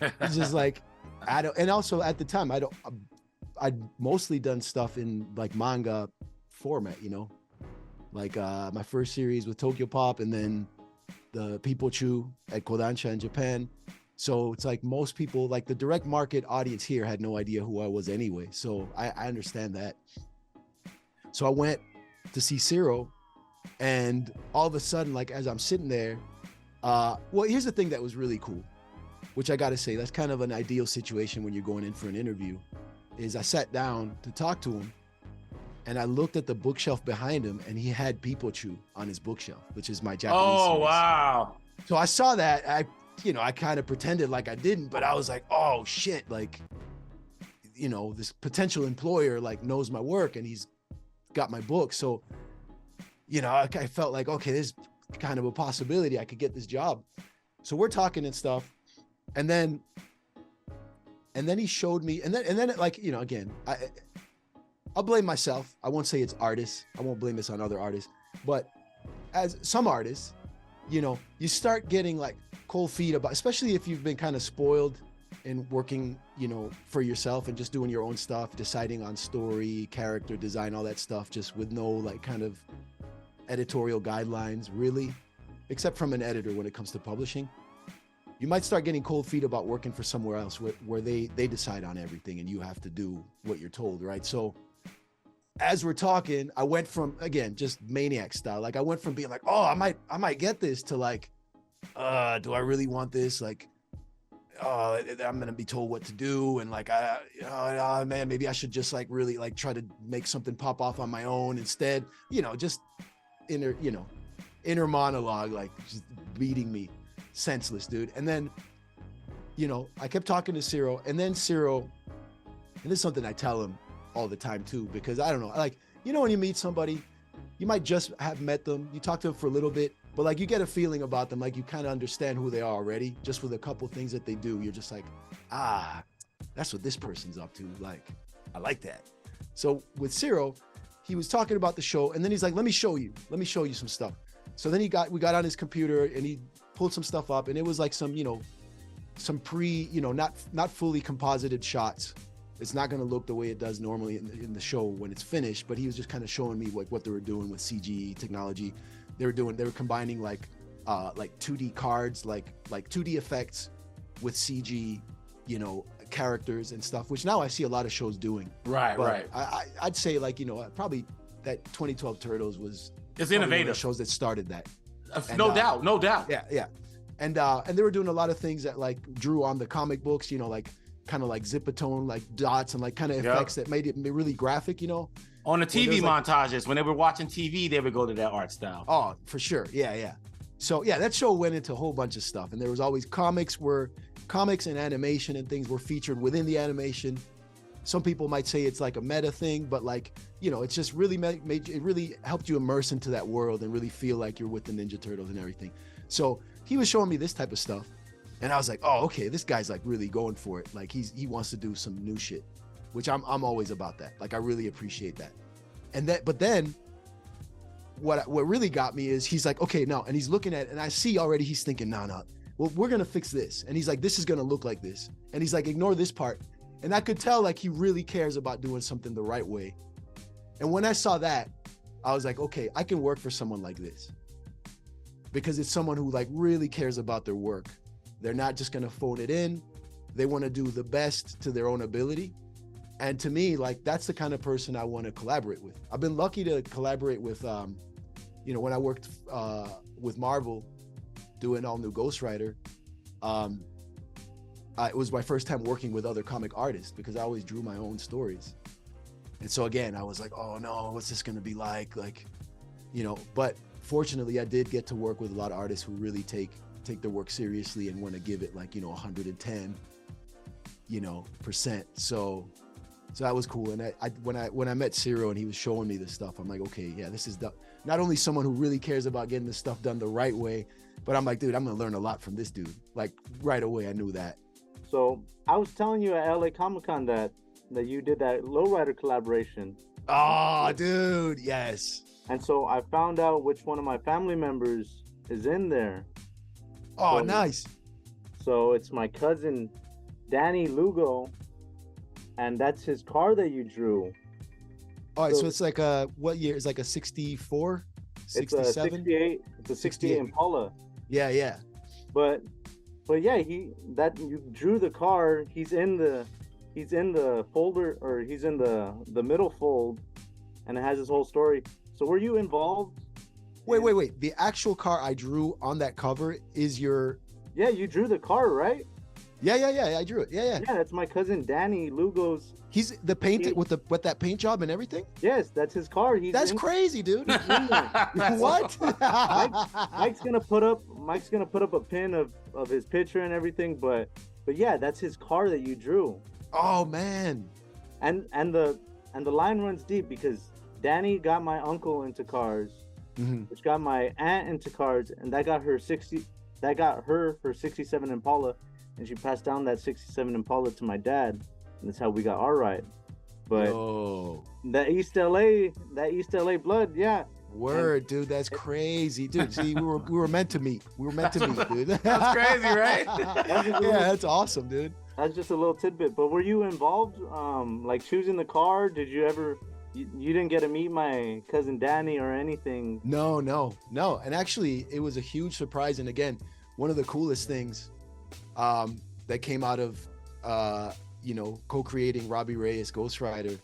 It's just like, I don't. And also at the time, I'd mostly done stuff in like manga format, you know, like my first series with Tokyo Pop, and then the Peepo Choo at Kodansha in Japan. So it's like most people, like the direct market audience here, had no idea who I was anyway. So I understand that. So I went to see Zero, And all of a sudden, like as I'm sitting there, well, here's the thing that was really cool, which I got to say, that's kind of an ideal situation when you're going in for an interview, is I sat down to talk to him and I looked at the bookshelf behind him and he had Peepo Choo on his bookshelf, which is my Japanese series. Wow. So I saw that, I kind of pretended like I didn't, but I was like, oh shit, like, this potential employer like knows my work and he's got my book. So, I felt like, okay, there's kind of a possibility I could get this job. So we're talking and stuff. And then he showed me, and then like, again, I'll blame myself. I won't say it's artists. I won't blame this on other artists, but as some artists, you start getting like cold feet about, especially if you've been kind of spoiled in working, for yourself and just doing your own stuff, deciding on story, character design, all that stuff, just with no like kind of editorial guidelines really, except from an editor when it comes to publishing. You might start getting cold feet about working for somewhere else where they decide on everything and you have to do what you're told, right? So as we're talking, I went from, again, just maniac style. Like I went from being like, oh, I might get this, to like, do I really want this? Like, oh, I'm going to be told what to do. And like, man, maybe I should just like really like try to make something pop off on my own instead, just inner monologue, like just beating me senseless, dude. And then, I kept talking to Ciro, and then Ciro, and this is something I tell him all the time too, because I don't know, like, when you meet somebody, you might just have met them, you talk to them for a little bit, but like you get a feeling about them, like you kind of understand who they are already, just with a couple things that they do. You're just like, that's what this person's up to. Like, I like that. So with Ciro, he was talking about the show, and then he's like, let me show you some stuff. So then we got on his computer and he pulled some stuff up, and it was like some, some pre, not fully composited shots. It's not going to look the way it does normally in the show when it's finished, but he was just kind of showing me what they were doing with CG technology. They were combining like 2D cards, like 2D effects with CG, characters and stuff, which now I see a lot of shows doing. Right, but right. I'd say like, probably that 2012 Turtles was it's innovative. One of the shows that started that. No doubt. Yeah. And they were doing a lot of things that like drew on the comic books, like kind of like zipatone, like dots and like kind of effects that made it really graphic, On the TV montages, when they were watching TV, they would go to that art style. Oh, for sure. Yeah. So yeah, that show went into a whole bunch of stuff, and there was always comics and animation and things were featured within the animation. Some people might say it's like a meta thing, but like, it's just really it really helped you immerse into that world and really feel like you're with the Ninja Turtles and everything. So he was showing me this type of stuff, and I was like, oh, okay, this guy's like really going for it. Like he wants to do some new shit, which I'm always about that. Like I really appreciate that. But then what really got me is he's like, okay, no, and he's looking at it, and I see already he's thinking, no, well, we're gonna fix this, and he's like, this is gonna look like this, and he's like, ignore this part, and I could tell like he really cares about doing something the right way. And when I saw that, I was like, okay, I can work for someone like this, because it's someone who like really cares about their work. They're not just gonna phone it in. They want to do the best to their own ability. And to me, like, that's the kind of person I want to collaborate with. I've been lucky to collaborate with, when I worked with Marvel doing All New Ghost Rider, it was my first time working with other comic artists because I always drew my own stories. And so again, I was like, oh no, what's this gonna be like? Like, but fortunately I did get to work with a lot of artists who really take their work seriously and want to give it like, 110, %. So that was cool. And when I met Ciro and he was showing me this stuff, I'm like, okay, yeah, this is not only someone who really cares about getting this stuff done the right way, but I'm like, dude, I'm gonna learn a lot from this dude. Like right away, I knew that. So I was telling you at LA Comic-Con that you did that Lowrider collaboration. Oh, dude, yes. And so I found out which one of my family members is in there. Oh, nice. So it's my cousin, Danny Lugo, and that's his car that you drew. All right, so it's like what year? It's like a 64, 67? It's a 68. It's a 68 Impala. Yeah. But yeah, you drew the car. He's in the folder, or he's in the middle fold, and it has his whole story. So were you involved Wait. The actual car I drew on that cover is your... Yeah, you drew the car, right? Yeah, I drew it. Yeah. Yeah, that's my cousin Danny Lugo's. He's the painted with that paint job and everything? Yes, that's his car. That's crazy, dude. What? Mike's gonna put up a pin of his picture and everything, but yeah, that's his car that you drew. Oh man. And the line runs deep because Danny got my uncle into cars, which got my aunt into cars, and that got her 67 Impala, and she passed down that 67 Impala to my dad, and that's how we got our ride. But that East LA blood, yeah. Word, dude, that's crazy, dude. See, we were meant to meet. We were meant to meet, dude. That's crazy, right? That's awesome, dude. That's just a little tidbit. But were you involved, like choosing the car? Did you ever? You didn't get to meet my cousin Danny or anything? No. And actually, it was a huge surprise. And again, one of the coolest things that came out of co-creating Robbie Reyes Ghost Rider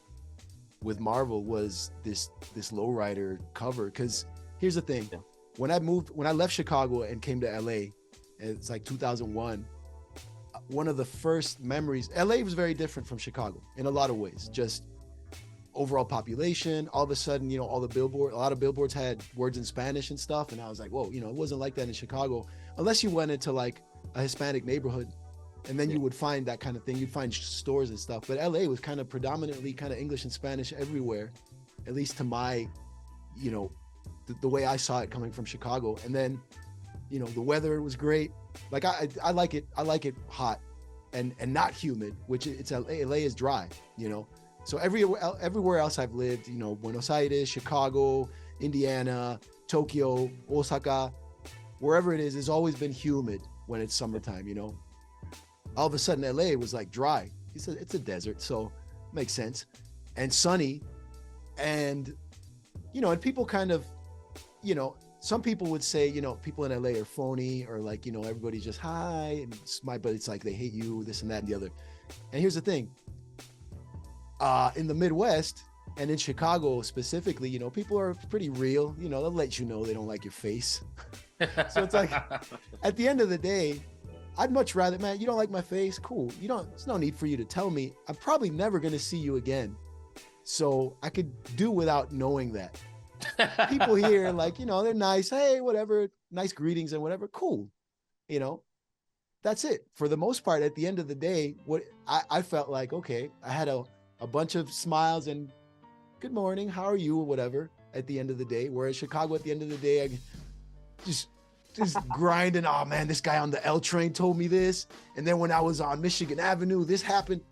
with Marvel was this lowrider cover. Because here's the thing, when I left Chicago and came to LA, it's like 2001. One of the first memories, LA was very different from Chicago in a lot of ways. Just overall population, all of a sudden, a lot of billboards had words in Spanish and stuff, and I was like, whoa, it wasn't like that in Chicago, unless you went into like a Hispanic neighborhood, and then you would find that kind of thing. You'd find stores and stuff. But LA was kind of predominantly kind of English and Spanish everywhere, at least to my, the way I saw it coming from Chicago. And then, the weather was great. Like I like it hot and not humid, which it's LA is dry, So everywhere else I've lived, Buenos Aires, Chicago, Indiana, Tokyo, Osaka, wherever it is, it's always been humid when it's summertime, All of a sudden, LA was like dry. He said it's a desert, so makes sense, and sunny, and and people kind of, some people would say, people in LA are phony, or like, everybody's just hi and smile, but it's like they hate you, this and that and the other. And here's the thing. In the Midwest and in Chicago specifically, people are pretty real. They'll let you know they don't like your face. So it's like, at the end of the day, I'd much rather, man, you don't like my face? Cool. There's no need for you to tell me. I'm probably never going to see you again. So I could do without knowing that. People here, like, they're nice. Hey, whatever, nice greetings and whatever. Cool. That's it. For the most part, at the end of the day, what I felt like, okay, I had a bunch of smiles and good morning, how are you, or whatever, at the end of the day. Whereas Chicago, at the end of the day, I just grinding. Oh man, this guy on the L train told me this, and then when I was on Michigan Avenue, this happened.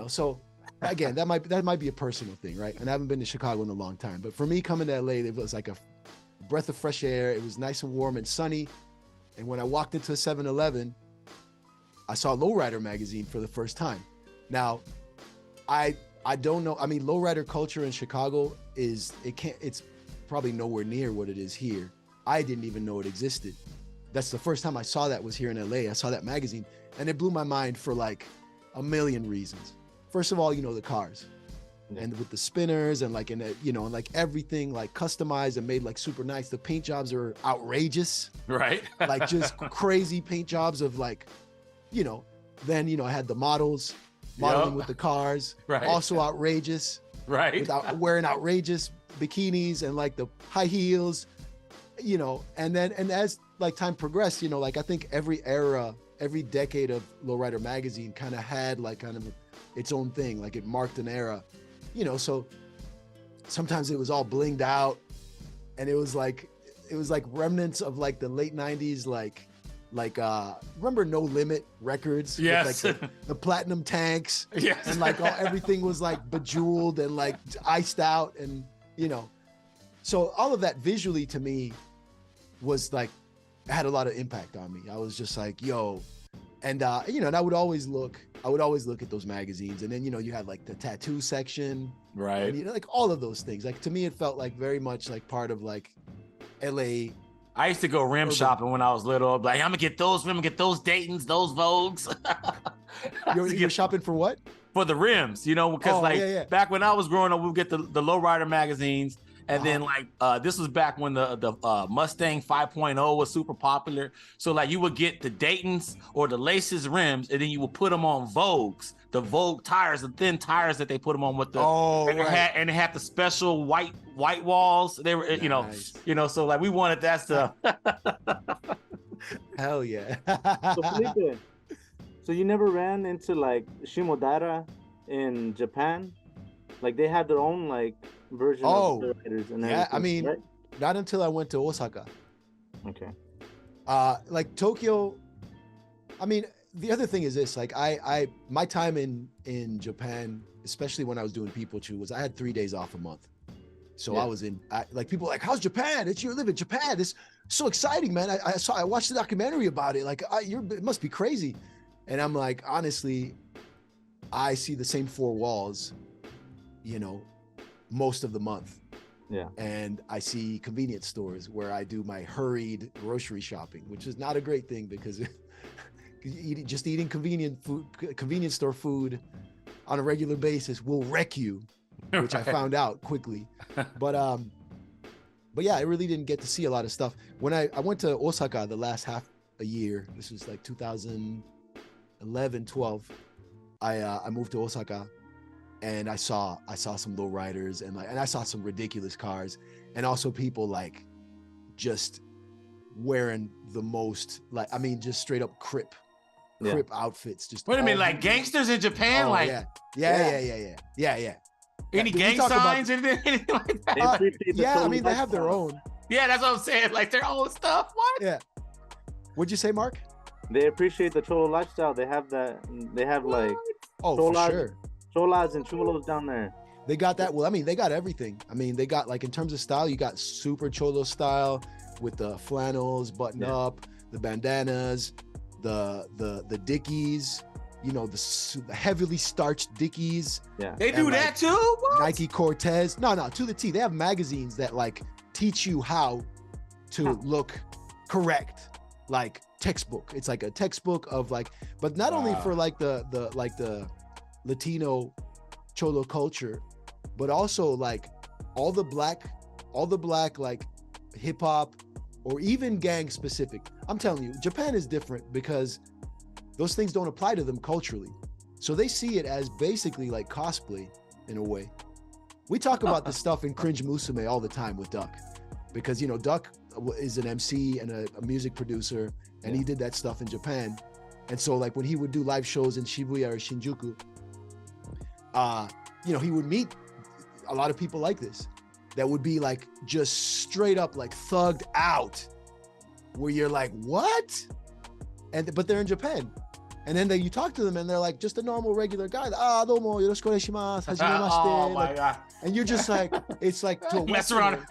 So again, that might be a personal thing, right? And I haven't been to Chicago in a long time, but for me, coming to LA, it was like a breath of fresh air. It was nice and warm and sunny. And when I walked into a 7-Eleven, I saw Lowrider magazine for the first time. Now, I don't know. I mean, lowrider culture in Chicago it's probably nowhere near what it is here. I didn't even know it existed. That's the first time I saw that was here in LA. I saw that magazine, and it blew my mind for like a million reasons. First of all, the cars, and with the spinners and like, and like everything like customized and made like super nice. The paint jobs are outrageous, right? Like just crazy paint jobs of like, then, I had the modeling with the cars, right? Also outrageous, right? Without wearing outrageous bikinis and like the high heels, and as like time progressed, like I think every decade of Lowrider magazine kind of had like kind of its own thing, like it marked an era, so sometimes it was all blinged out, and it was like remnants of like the late 90s, like remember No Limit Records? Yes. With like the platinum tanks. Yes. And like everything was like bejeweled and like iced out, and so all of that visually to me was like, had a lot of impact on me. I was just like, yo, and and I would always look at those magazines, and then you had like the tattoo section, right? And, like all of those things. Like to me, it felt like very much like part of like LA. I used to go rim shopping when I was little. Like, I'm gonna get those Daytons, those Vogues. You're shopping for what? For the rims, because back when I was growing up, we would get the lowrider magazines, And then like this was back when the Mustang 5.0 was super popular. So like you would get the Dayton's or the Laces rims, and then you would put them on Vogues, the Vogue tires, the thin tires that they put them on with the and they had the special white walls. They were nice. So like we wanted that stuff. Hell yeah. So Felipe, so you never ran into like Shimodara in Japan? Like they had their own like version of the riders and everything. I mean, right? Not until I went to Osaka. Okay. Like Tokyo, I mean, the other thing is this, like my time in Japan, especially when I was doing Peepo Choo, was I had 3 days off a month. So I was like people are like, how's Japan? You live in Japan. It's so exciting, man. I watched the documentary about it. Like it must be crazy. And I'm like, honestly, I see the same four walls, most of the month. Yeah. And I see convenience stores where I do my hurried grocery shopping, which is not a great thing because eating convenience store food on a regular basis will wreck you, which I found out quickly. But yeah, I really didn't get to see a lot of stuff. When I went to Osaka the last half a year, this was like 2011, 12, I moved to Osaka. And I saw some low riders and I saw some ridiculous cars, and also people like just wearing the most just straight up crip outfits. Just wait a minute, like gangsters in Japan, yeah. Any gang signs, anything like that? I mean they have their own. Yeah, that's what I'm saying. Like their own stuff. What? Yeah. What'd you say, Mark? They appreciate the Cholo lifestyle. They have that. They have like for sure. Cholas and Cholos down there. They got that. Well, I mean, they got everything. I mean, they got like in terms of style, you got super Cholo style with the flannels, button up, the bandanas, the Dickies, the heavily starched Dickies. Yeah, they do that too. What? Nike Cortez. No, to the T. They have magazines that like teach you how to look correct, like textbook. It's like a textbook of like, but not only for like the Latino Cholo culture, but also like all the black like hip hop or even gang specific. I'm telling you, Japan is different because those things don't apply to them culturally. So they see it as basically like cosplay in a way. We talk about this stuff in Cringe Musume all the time with Duck, because Duck is an MC and a music producer, and he did that stuff in Japan. And so like when he would do live shows in Shibuya or Shinjuku, he would meet a lot of people like this that would be like just straight up like thugged out, where you're like, what? But they're in Japan. And then you talk to them and they're like just a normal regular guy. Domo, yoroshiku oneshimasu, hajimemashite. Oh my God. And you're just like, it's like to a mess around.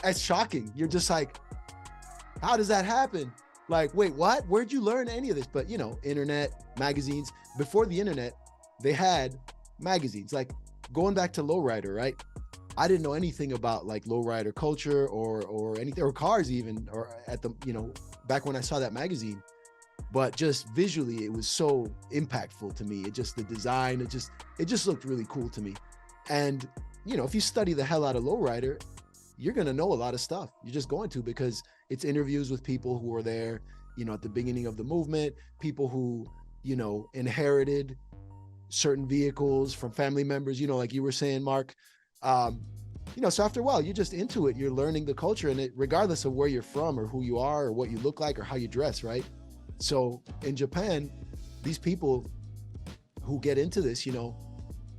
It's shocking. You're just like, how does that happen? Like, wait, what? Where'd you learn any of this? But internet, magazines. Before the internet, they had magazines. Like going back to lowrider, right? I didn't know anything about like lowrider culture or anything, or cars even, or at the back when I saw that magazine. But just visually, it was so impactful to me. The design, it just looked really cool to me. And if you study the hell out of lowrider, you're gonna know a lot of stuff. You're just going to, because it's interviews with people who were there, at the beginning of the movement, people who inherited certain vehicles from family members, like you were saying, Mark. So after a while, you're just into it. You're learning the culture, and regardless of where you're from or who you are or what you look like or how you dress, right? So in Japan, these people who get into this,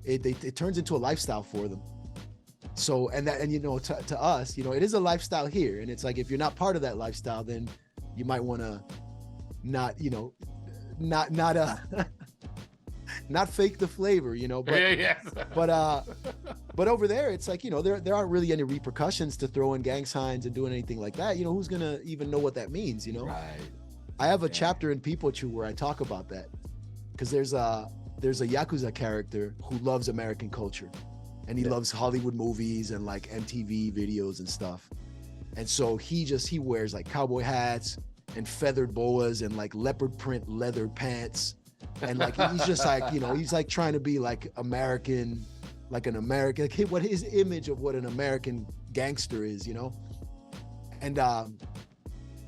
it turns into a lifestyle for them. So, to us, it is a lifestyle here. And it's like, if you're not part of that lifestyle, then you might want to not fake the flavor, but over there, it's like, there aren't really any repercussions to throwing gang signs and doing anything like that. Who's going to even know what that means, Right. I have a chapter in Peepo Choo where I talk about that, because there's a Yakuza character who loves American culture, and he loves Hollywood movies and like MTV videos and stuff. And so he wears like cowboy hats and feathered boas and like leopard print leather pants. And like, he's just like, he's like trying to be like American like an American, like what his image of what an American gangster is, you know? And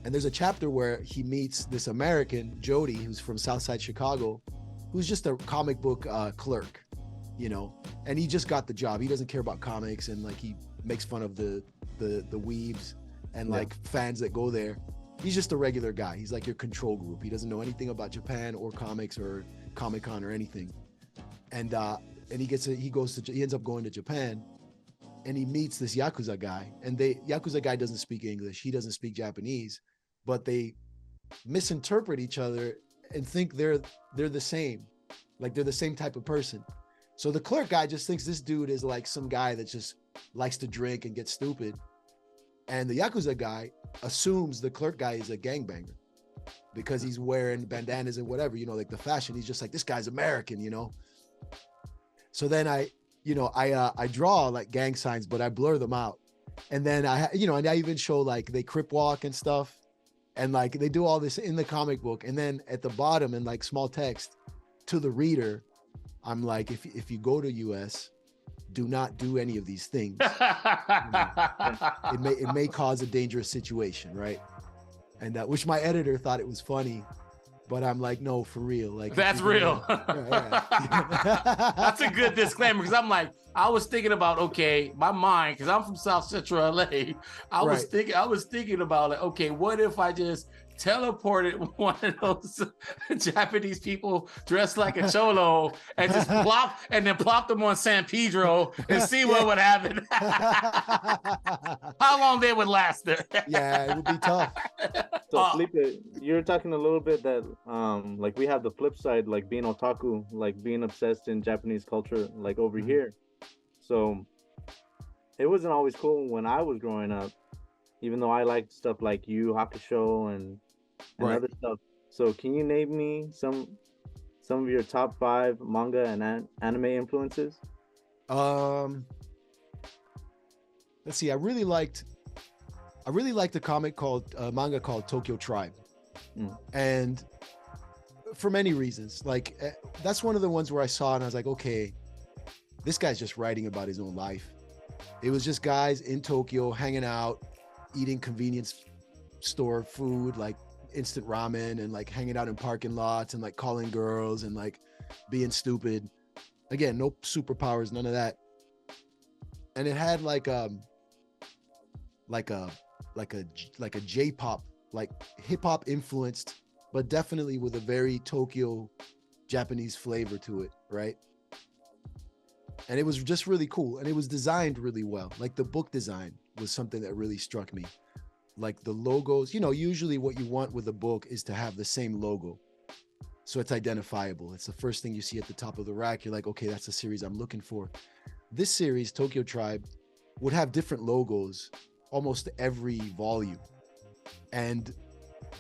there's a chapter where he meets this American, Jody, who's from Southside Chicago, who's just a comic book clerk, you know? And he just got the job. He doesn't care about comics, and like he makes fun of the weebs and like fans that go there. He's just a regular guy. He's like your control group. He doesn't know anything about Japan or comics or Comic-Con or anything. And he ends up going to Japan, and he meets this Yakuza guy, and Yakuza guy doesn't speak English. He doesn't speak Japanese, but they misinterpret each other and think they're the same, like they're the same type of person. So the clerk guy just thinks this dude is like some guy that just likes to drink and get stupid. And the Yakuza guy assumes the clerk guy is a gangbanger because he's wearing bandanas and whatever, you know, like the fashion. He's just like, this guy's American, you know? So then I draw like gang signs, but I blur them out. And then and I even show like they crip walk and stuff. And like they do all this in the comic book. And then at the bottom in like small text to the reader, I'm like, if you go to US, do not do any of these things. It may cause a dangerous situation, right? And which my editor thought it was funny, but I'm like, no, for real. Like that's real. That's a good disclaimer, because I'm like, I was thinking about, okay, my mind, because I'm from South Central LA. I was thinking about like, okay, what if I just teleported one of those Japanese people dressed like a cholo and just plop them on San Pedro and see what would happen. How long they would last there. Yeah, it would be tough. So Felipe, you're talking a little bit that like we have the flip side, like being otaku, like being obsessed in Japanese culture, like over here. So it wasn't always cool when I was growing up, even though I liked stuff like Yu Hakusho and other stuff. So can you name me some of your top 5 manga and anime influences? Let's see. I really liked a comic called manga called Tokyo Tribe, and for many reasons. Like that's one of the ones where I saw and I was like, okay, this guy's just writing about his own life. It was just guys in Tokyo hanging out, eating convenience store food, like instant ramen, and like hanging out in parking lots and like calling girls and like being stupid. Again, no superpowers, none of that. And it had like a J-pop, like hip hop influenced, but definitely with a very Tokyo Japanese flavor to it, right? And it was just really cool, and it was designed really well. Like the book design was something that really struck me. Like the logos, you know, usually what you want with a book is to have the same logo, so it's identifiable. It's the first thing you see at the top of the rack. You're like, okay, that's the series I'm looking for. This series, Tokyo Tribe, would have different logos almost every volume. And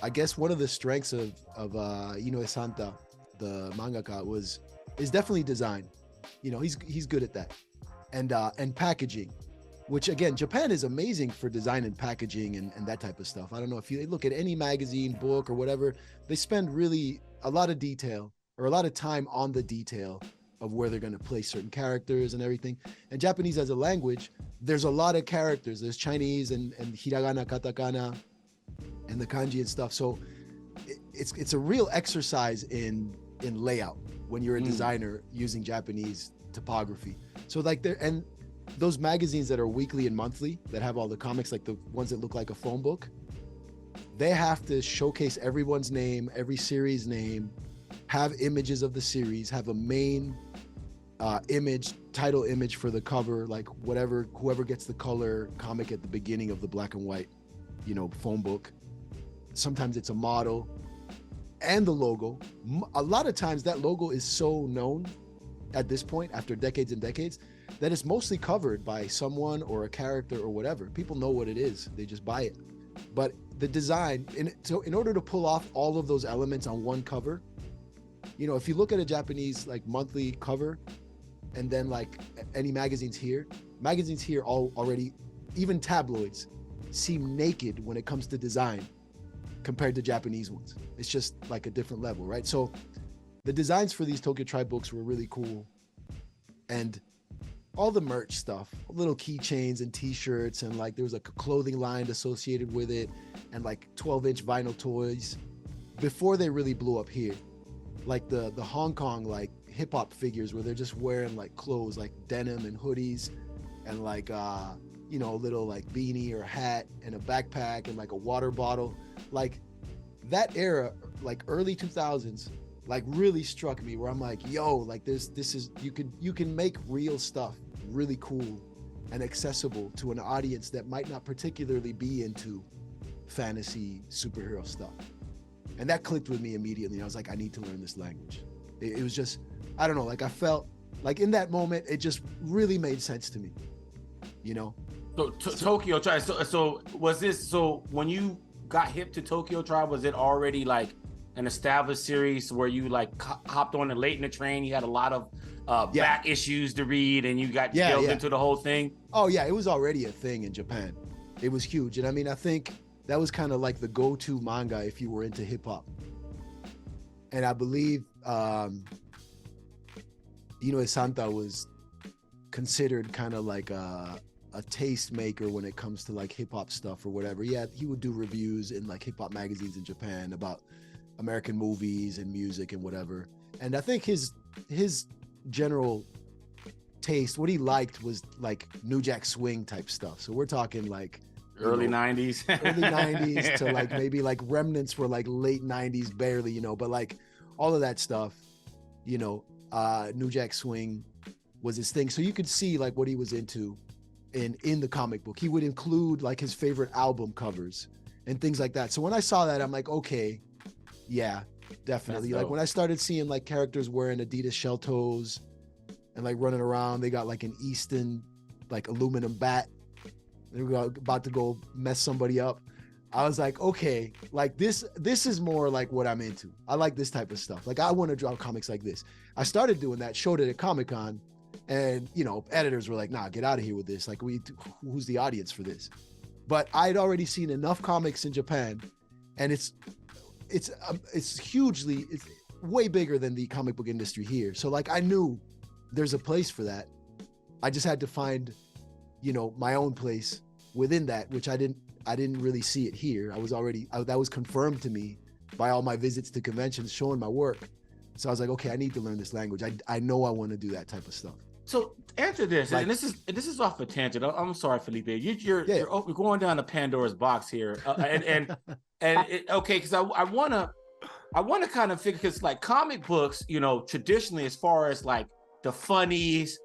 I guess one of the strengths of Inoue Santa, the mangaka, is definitely design. You know, he's good at that. And packaging, which again, Japan is amazing for design and packaging and that type of stuff. I don't know if you look at any magazine, book, or whatever, they spend really a lot of detail or a lot of time on the detail of where they're going to place certain characters and everything. And Japanese as a language, there's a lot of characters. There's Chinese and hiragana, katakana, and the kanji and stuff. So it's a real exercise in layout when you're a designer using Japanese typography. So like and those magazines that are weekly and monthly that have all the comics, like the ones that look like a phone book, they have to showcase everyone's name, every series name, have images of the series, have a main title image for the cover, like whoever gets the color comic at the beginning of the black and white, you know, phone book. Sometimes it's a model and the logo. A lot of times that logo is so known at this point, after decades and decades, that it's mostly covered by someone or a character or whatever. People know what it is, they just buy it. But the design, in order to pull off all of those elements on one cover, you know, if you look at a Japanese like monthly cover, and then like any magazines here all already, even tabloids, seem naked when it comes to design compared to Japanese ones. It's just like a different level, right? So the designs for these Tokyo Tribe books were really cool. And all the merch stuff, little keychains and t-shirts, and like there was like a clothing line associated with it, and like 12-inch vinyl toys before they really blew up here. Like the Hong Kong like hip hop figures where they're just wearing like clothes like denim and hoodies and like you know, a little like beanie or hat and a backpack and like a water bottle. Like that era, like early 2000s, like really struck me where I'm like, yo, like this is you can make real stuff really cool and accessible to an audience that might not particularly be into fantasy superhero stuff. And that clicked with me immediately. I was like, I need to learn this language. It was just, I don't know, like I felt like in that moment, it just really made sense to me, you know? So Tokyo Tribe, so was this, so when you got hip to Tokyo Tribe, was it already like an established series where you like hopped on it late in the train, you had a lot of back issues to read and you got delved into the whole thing? Oh yeah, it was already a thing in Japan. It was huge. And I mean, I think that was kind of like the go-to manga if you were into hip hop. And I believe Inoue Santa was considered kind of like a taste maker when it comes to like hip hop stuff or whatever. Yeah, he would do reviews in like hip hop magazines in Japan about American movies and music and whatever. And I think his general taste, what he liked was like New Jack Swing type stuff. So we're talking like early 90s early 90s to like maybe like remnants were like late 90s barely, you know, but like all of that stuff, you know, New Jack Swing was his thing. So you could see like what he was into in the comic book. He would include like his favorite album covers and things like that. So when I saw that, I'm like, okay, yeah, definitely. Like when I started seeing like characters wearing Adidas shell toes and like running around, they got like an Easton like aluminum bat, they were about to go mess somebody up. I was like, okay, like this is more like what I'm into. I like this type of stuff. Like I want to draw comics like this. I started doing that, showed it at Comic-Con, and you know, editors were like, nah, get out of here with this. Like who's the audience for this? But I'd already seen enough comics in Japan, and it's way bigger than the comic book industry here. So like I knew there's a place for that. I just had to find, you know, my own place within that, which I didn't really see it here. That was confirmed to me by all my visits to conventions showing my work. So I was like, okay, I need to learn this language. I know I want to do that type of stuff. So answer this, like, and this is off a tangent. I'm sorry, Felipe. You're going down the Pandora's box here, okay, because I want to kind of figure, because like comic books, you know, traditionally as far as like the funnies,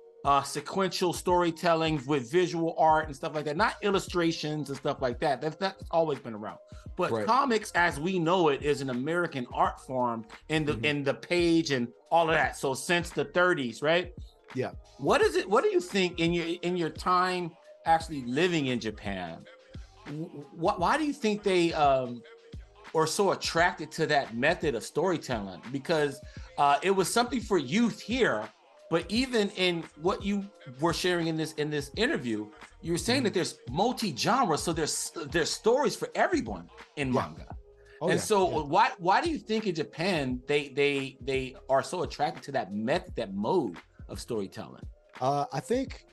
sequential storytelling with visual art and stuff like that, not illustrations and stuff like that. That's always been around. But comics, as we know it, is an American art form in the page and all of that. So since the 30s, right? Yeah. What do you think in your time actually living in Japan? Why do you think they are so attracted to that method of storytelling? Because it was something for youth here. But even in what you were sharing in this interview, you were saying that there's multi-genre, so there's stories for everyone in manga. Why do you think in Japan they are so attracted to that method, that mode of storytelling? I think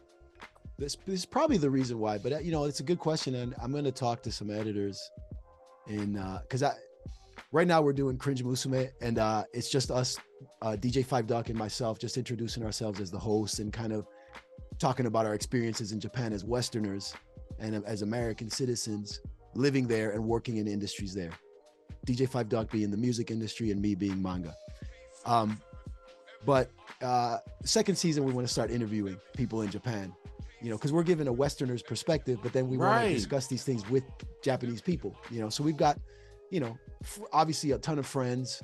this is probably the reason why. But you know, it's a good question, and I'm going to talk to some editors, because right now we're doing Cringe Musume, and it's just us, DJ 5 Duck and myself, just introducing ourselves as the hosts and kind of talking about our experiences in Japan as Westerners and as American citizens living there and working in industries there. DJ 5 Duck being the music industry and me being manga. But second season, we want to start interviewing people in Japan, you know, because we're given a Westerner's perspective, but then we want to discuss these things with Japanese people, you know. So we've got, you know, obviously a ton of friends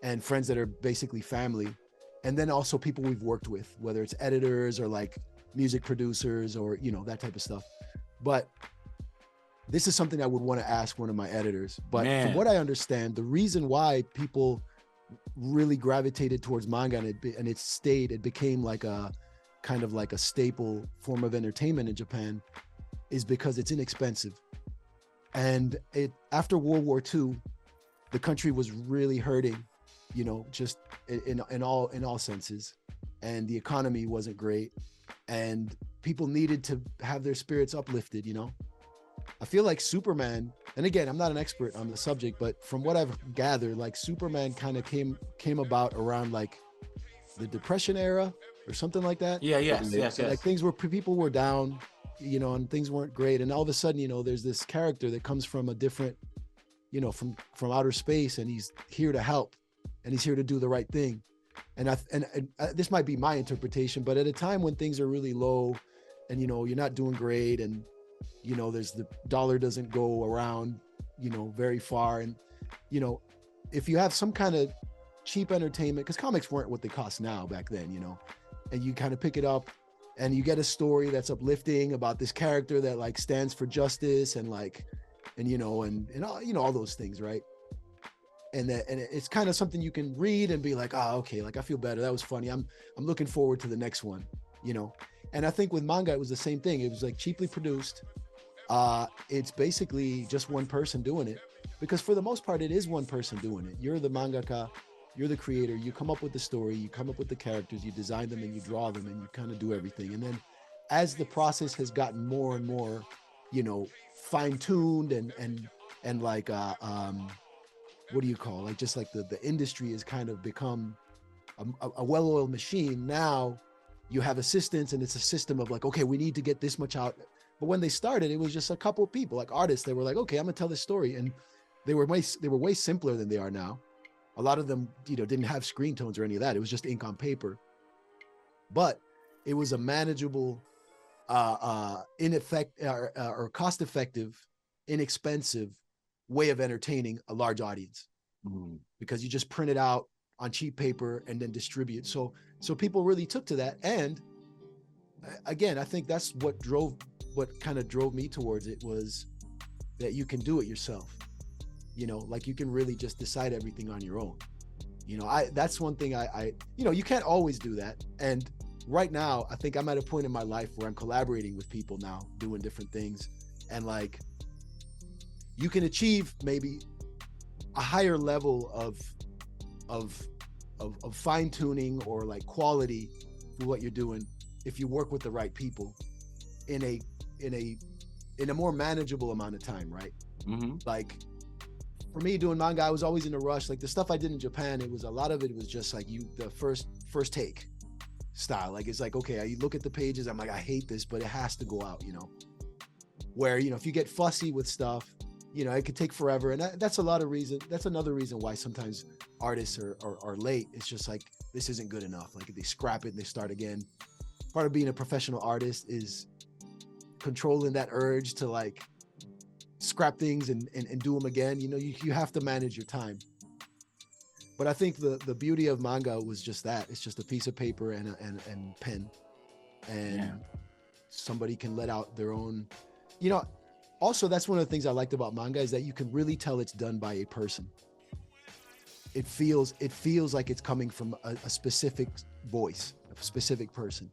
and friends that are basically family. And then also people we've worked with, whether it's editors or like music producers or, you know, that type of stuff. But this is something I would want to ask one of my editors. But from what I understand, the reason why people really gravitated towards manga and it became like a kind of like a staple form of entertainment in Japan is because it's inexpensive. And after World War II, the country was really hurting, you know, just in all senses, and the economy wasn't great. and people needed to have their spirits uplifted, you know. I feel like Superman, and again, I'm not an expert on the subject, but from what I've gathered, like Superman kind of came about around like the Depression era or something like that. Yeah, yes. Like things where people were down, you know, and things weren't great, and all of a sudden, you know, there's this character that comes from a different, you know, from outer space, and he's here to help, and he's here to do the right thing. And this might be my interpretation, but at a time when things are really low, and you know, you're not doing great, and you know, there's the dollar doesn't go around, you know, very far, and you know, if you have some kind of cheap entertainment, because comics weren't what they cost now back then, you know, and you kind of pick it up and you get a story that's uplifting about this character that like stands for justice and like, and you know, and all, you know, all those things, right? And it's kind of something you can read and be like, oh, okay, like I feel better, that was funny, I'm looking forward to the next one, you know. And I think with manga it was the same thing. It was like cheaply produced. It's basically just one person doing it, because for the most part it is one person doing it. You're the mangaka, you're the creator, you come up with the story, you come up with the characters, you design them and you draw them and you kind of do everything. And then as the process has gotten more and more, you know, fine-tuned and like what do you call, like just like the industry has kind of become a well-oiled machine. Now you have assistants and it's a system of like, okay, we need to get this much out. But when they started, it was just a couple of people, like artists. They were like, okay, I'm gonna tell this story, and they were way simpler than they are now. A lot of them, you know, didn't have screen tones or any of that. It was just ink on paper. But it was a manageable, or cost-effective, inexpensive way of entertaining a large audience, because you just print it out on cheap paper and then distribute. So people really took to that. And again, I think that's what kind of drove me towards it, was that you can do it yourself. You know, like you can really just decide everything on your own. You know, that's one thing I you know, you can't always do that. And right now, I think I'm at a point in my life where I'm collaborating with people now, doing different things. And like, you can achieve maybe a higher level of fine tuning or like quality for what you're doing if you work with the right people in a more manageable amount of time, right? Like for me doing manga, I was always in a rush. Like the stuff I did in Japan, it was a lot of it was just like the first take style. Like it's like, okay, I look at the pages, I'm like, I hate this, but it has to go out, you know. Where, you know, if you get fussy with stuff, you know, it could take forever. And that's another reason why sometimes artists are late. It's just like, this isn't good enough. Like they scrap it and they start again. Part of being a professional artist is controlling that urge to like scrap things and do them again. You know, you have to manage your time. But I think the beauty of manga was just that. It's just a piece of paper and pen. And somebody can let out their own, you know. Also, that's one of the things I liked about manga, is that you can really tell it's done by a person. It feels like it's coming from a specific voice, a specific person.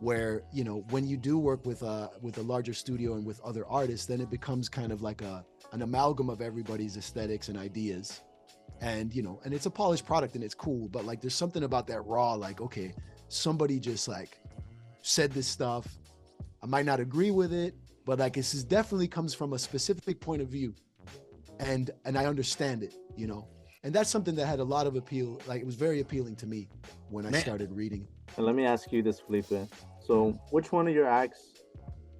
Where, you know, when you do work with a larger studio and with other artists, then it becomes kind of like an amalgam of everybody's aesthetics and ideas. And, you know, and it's a polished product and it's cool, but like there's something about that raw, like, okay, somebody just like said this stuff. I might not agree with it, but like this definitely comes from a specific point of view, and I understand it, you know. And that's something that had a lot of appeal. Like it was very appealing to me when I started reading. And let me ask you this, Felipe. So which one of your acts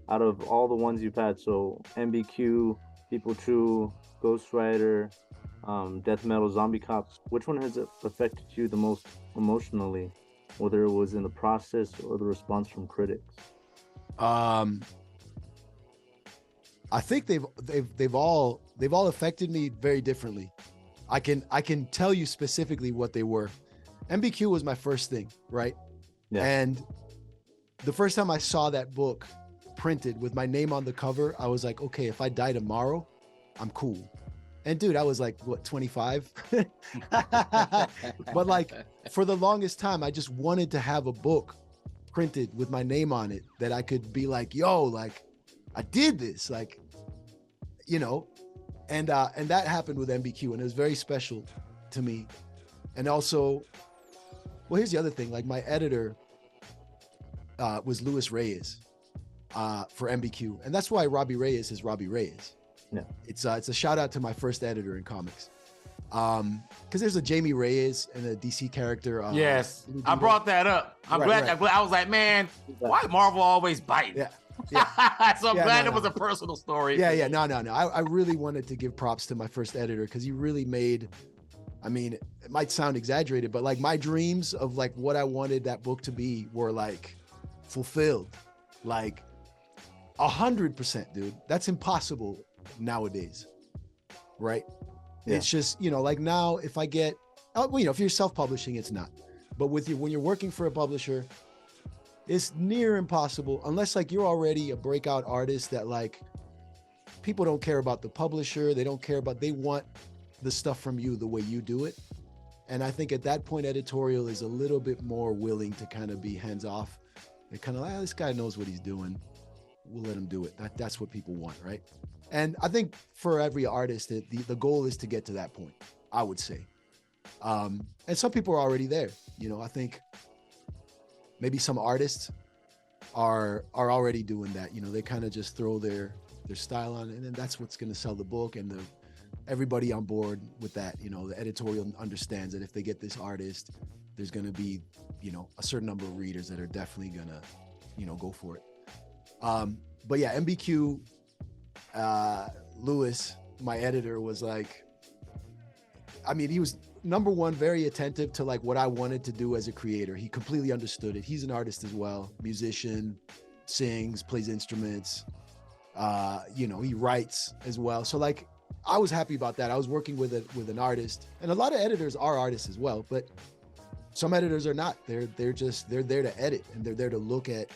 out of all the ones you've had, so MBQ, Peepo Choo, Ghost Rider, Death Metal, Zombie Cops, which one has affected you the most emotionally, whether it was in the process or the response from critics? I think they've all affected me very differently. I can tell you specifically what they were. MBQ was my first thing, right? Yeah. And the first time I saw that book printed with my name on the cover, I was like, okay, if I die tomorrow, I'm cool. And dude, I was like, what, 25? But like for the longest time, I just wanted to have a book printed with my name on it that I could be like, yo, like I did this, like, you know. And that happened with MBQ, and it was very special to me. And also, well, here's the other thing, like my editor, was Luis Reyes for MBQ, and that's why Robbie Reyes is Robbie Reyes. Yeah, it's a shout out to my first editor in comics, because there's a Jamie Reyes and a DC character. Yes, I brought that up. I'm glad. I was like, man, why Marvel always biting? Yeah. So I'm glad it was a personal story. No. I really wanted to give props to my first editor because he really made, I mean, it might sound exaggerated, but like my dreams of like what I wanted that book to be were like fulfilled, like 100%, dude. That's impossible nowadays, right? Yeah. It's just, like now if I get, if you're self-publishing, it's not. But when you're working for a publisher, it's near impossible unless like you're already a breakout artist that like people don't care about the publisher. They want the stuff from you the way you do it. And I think at that point, editorial is a little bit more willing to kind of be hands off. They're kind of like, this guy knows what he's doing. We'll let him do it. That's what people want, right? And I think for every artist, the goal is to get to that point, I would say. And some people are already there. I think maybe some artists are already doing that. They kind of just throw their style on, and then that's what's going to sell the book, and everybody on board with that. The editorial understands that if they get this artist, there's going to be, a certain number of readers that are definitely going to, go for it. But yeah, MBQ, Lewis, my editor, was like, I mean, he was number one, very attentive to like what I wanted to do as a creator. He completely understood it. He's an artist as well, musician, sings, plays instruments, he writes as well. So like, I was happy about that. I was working with an artist, and a lot of editors are artists as well, but some editors are not. They're there to edit, and they're there to look at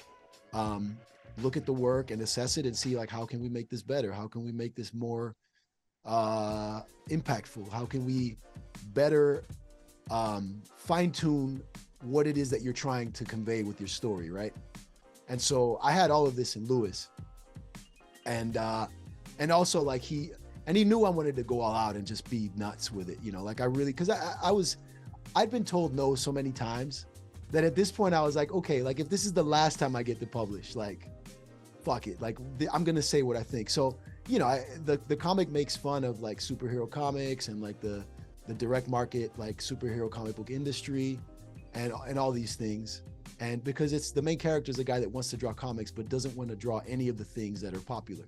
the work and assess it and see like, how can we make this better? How can we make this more impactful? How can we better fine tune what it is that you're trying to convey with your story, right? And so I had all of this in Lewis, and also like he knew I wanted to go all out and just be nuts with it, like I really, because I'd been told no so many times that at this point I was like, okay, like if this is the last time I get to publish, like fuck it, like I'm gonna say what I think. So the comic makes fun of like superhero comics and like the direct market like superhero comic book industry and all these things, and because it's the main character is a guy that wants to draw comics but doesn't want to draw any of the things that are popular.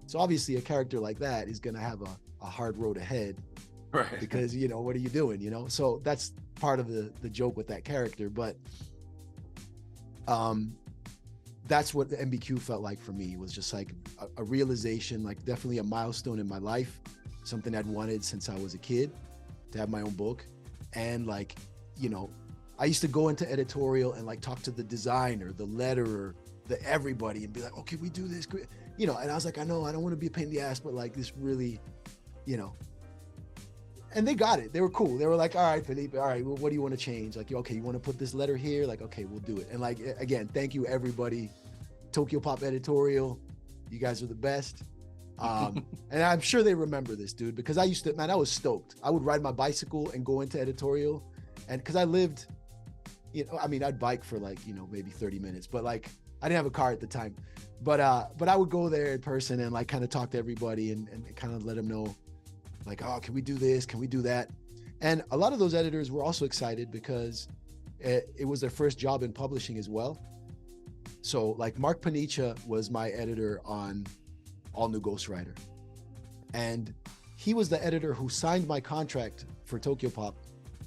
So obviously a character like that is gonna have a hard road ahead, right? Because what are you doing, so that's part of the joke with that character. But that's what the MBQ felt like for me. It was just like a realization, like definitely a milestone in my life, something I'd wanted since I was a kid, to have my own book. And like, I used to go into editorial and like talk to the designer, the letterer, the everybody, and be like, oh, can we do this? And I was like, I know I don't want to be a pain in the ass, but like this really, and they got it. They were cool. They were like, all right, Felipe, all right, well, what do you want to change? Like, okay, you want to put this letter here? Like, okay, we'll do it. And like, again, thank you everybody. Tokyo Pop editorial, you guys are the best. And I'm sure they remember this, dude, because I was stoked. I would ride my bicycle and go into editorial, and because I lived, I'd bike for like, maybe 30 minutes, but like I didn't have a car at the time, but I would go there in person and like kind of talk to everybody and kind of let them know like, oh, can we do this? Can we do that? And a lot of those editors were also excited because it was their first job in publishing as well. So like Mark Panicha was my editor on All New Ghost Rider, and he was the editor who signed my contract for Tokyo Pop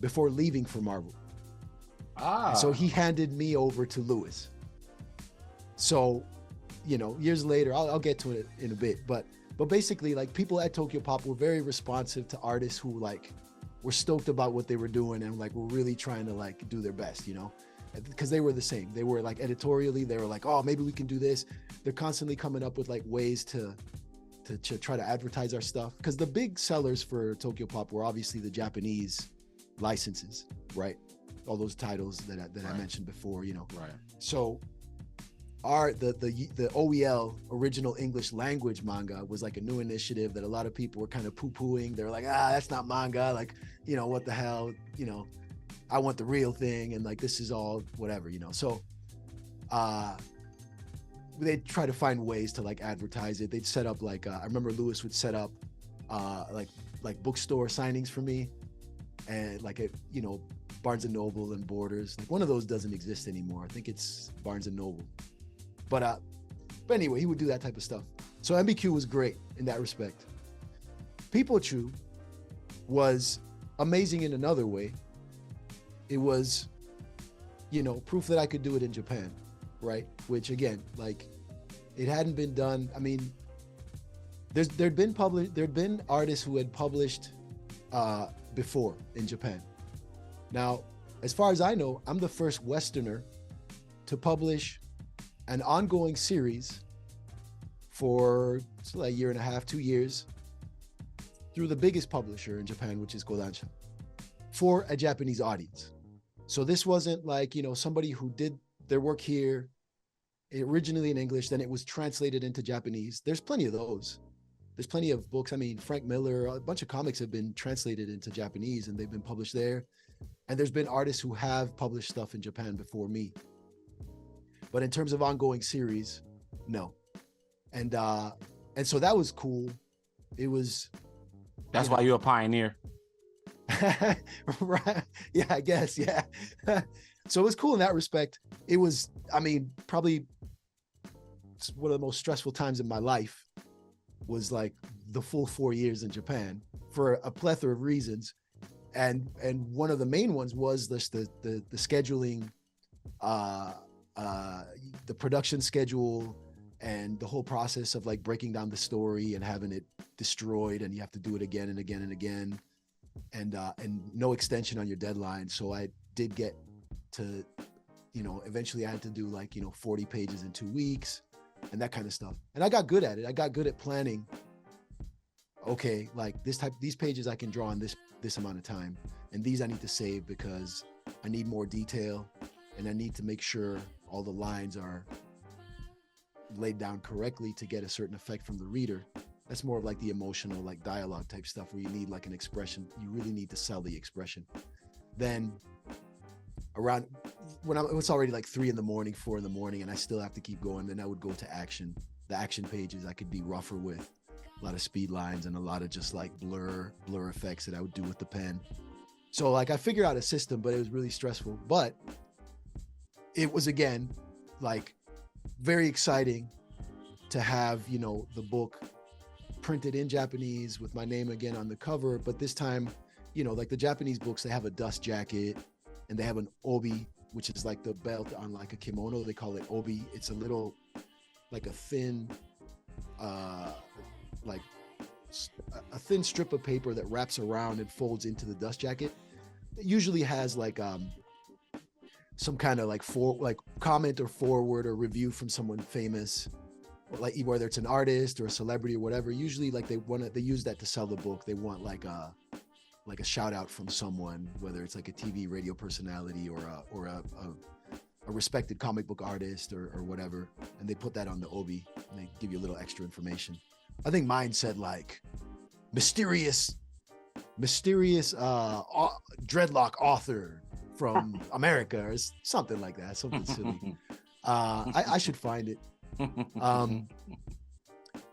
before leaving for Marvel. And so he handed me over to Lewis. So, years later, I'll get to it in a bit, but basically like people at Tokyo Pop were very responsive to artists who like were stoked about what they were doing and like were really trying to like do their best, because they were the same. They were like editorially, they were like, oh, maybe we can do this. They're constantly coming up with like ways to try to advertise our stuff, because the big sellers for Tokyo Pop were obviously the Japanese licenses, right? All those titles that I mentioned before, Right. So the OEL, original English language manga, was like a new initiative that a lot of people were kind of poo-pooing. They're like, that's not manga, like, what the hell, I want the real thing, and like this is all whatever, So they'd try to find ways to like advertise it. They'd set up like I remember Lewis would set up like bookstore signings for me, and like at Barnes and Noble and Borders. Like one of those doesn't exist anymore. I think it's Barnes and Noble. But anyway, he would do that type of stuff. So MBQ was great in that respect. Peepo Choo was amazing in another way. It was, proof that I could do it in Japan, right? Which again, like, it hadn't been done. I mean, there'd been artists who had published before in Japan. Now, as far as I know, I'm the first Westerner to publish an ongoing series for like a year and a half, 2 years, through the biggest publisher in Japan, which is Kodansha, for a Japanese audience. So this wasn't like, somebody who did their work here originally in English, then it was translated into Japanese. There's plenty of those. There's plenty of books. I mean, Frank Miller, a bunch of comics have been translated into Japanese and they've been published there. And there's been artists who have published stuff in Japan before me. But in terms of ongoing series, no. And so that was cool. It was. That's why you're a pioneer. Right. Yeah, I guess. Yeah. So it was cool in that respect. It was, I mean, probably one of the most stressful times in my life was like the full 4 years in Japan for a plethora of reasons. And one of the main ones was the scheduling, the production schedule, and the whole process of like breaking down the story and having it destroyed, and you have to do it again and again and again, and no extension on your deadline. So I did get to, eventually I had to do like 40 pages in 2 weeks and that kind of stuff. And I got good at it. I got good at planning. Okay, like these pages I can draw in this amount of time, and these I need to save because I need more detail, and I need to make sure all the lines are laid down correctly to get a certain effect from the reader. That's more of like the emotional, like dialogue type stuff where you need like an expression. You really need to sell the expression. Then around when it's already like 3 in the morning, 4 in the morning, and I still have to keep going, then I would go to action. The action pages I could be rougher with, a lot of speed lines and a lot of just like blur effects that I would do with the pen. So like I figured out a system, but it was really stressful. But it was, again, like very exciting to have, the book printed in Japanese with my name again on the cover. But this time, like the Japanese books, they have a dust jacket and they have an obi, which is like the belt on like a kimono. They call it obi. It's a little, like a thin, like a thin strip of paper that wraps around and folds into the dust jacket. It usually has like some kind of like comment or forward or review from someone famous, like whether it's an artist or a celebrity or whatever. Usually like they use that to sell the book. They want like a shout out from someone, whether it's like a TV radio personality or a respected comic book artist or whatever, and they put that on the obi and they give you a little extra information. I think mine said like mysterious dreadlock author from America or something like that, something silly. I should find it.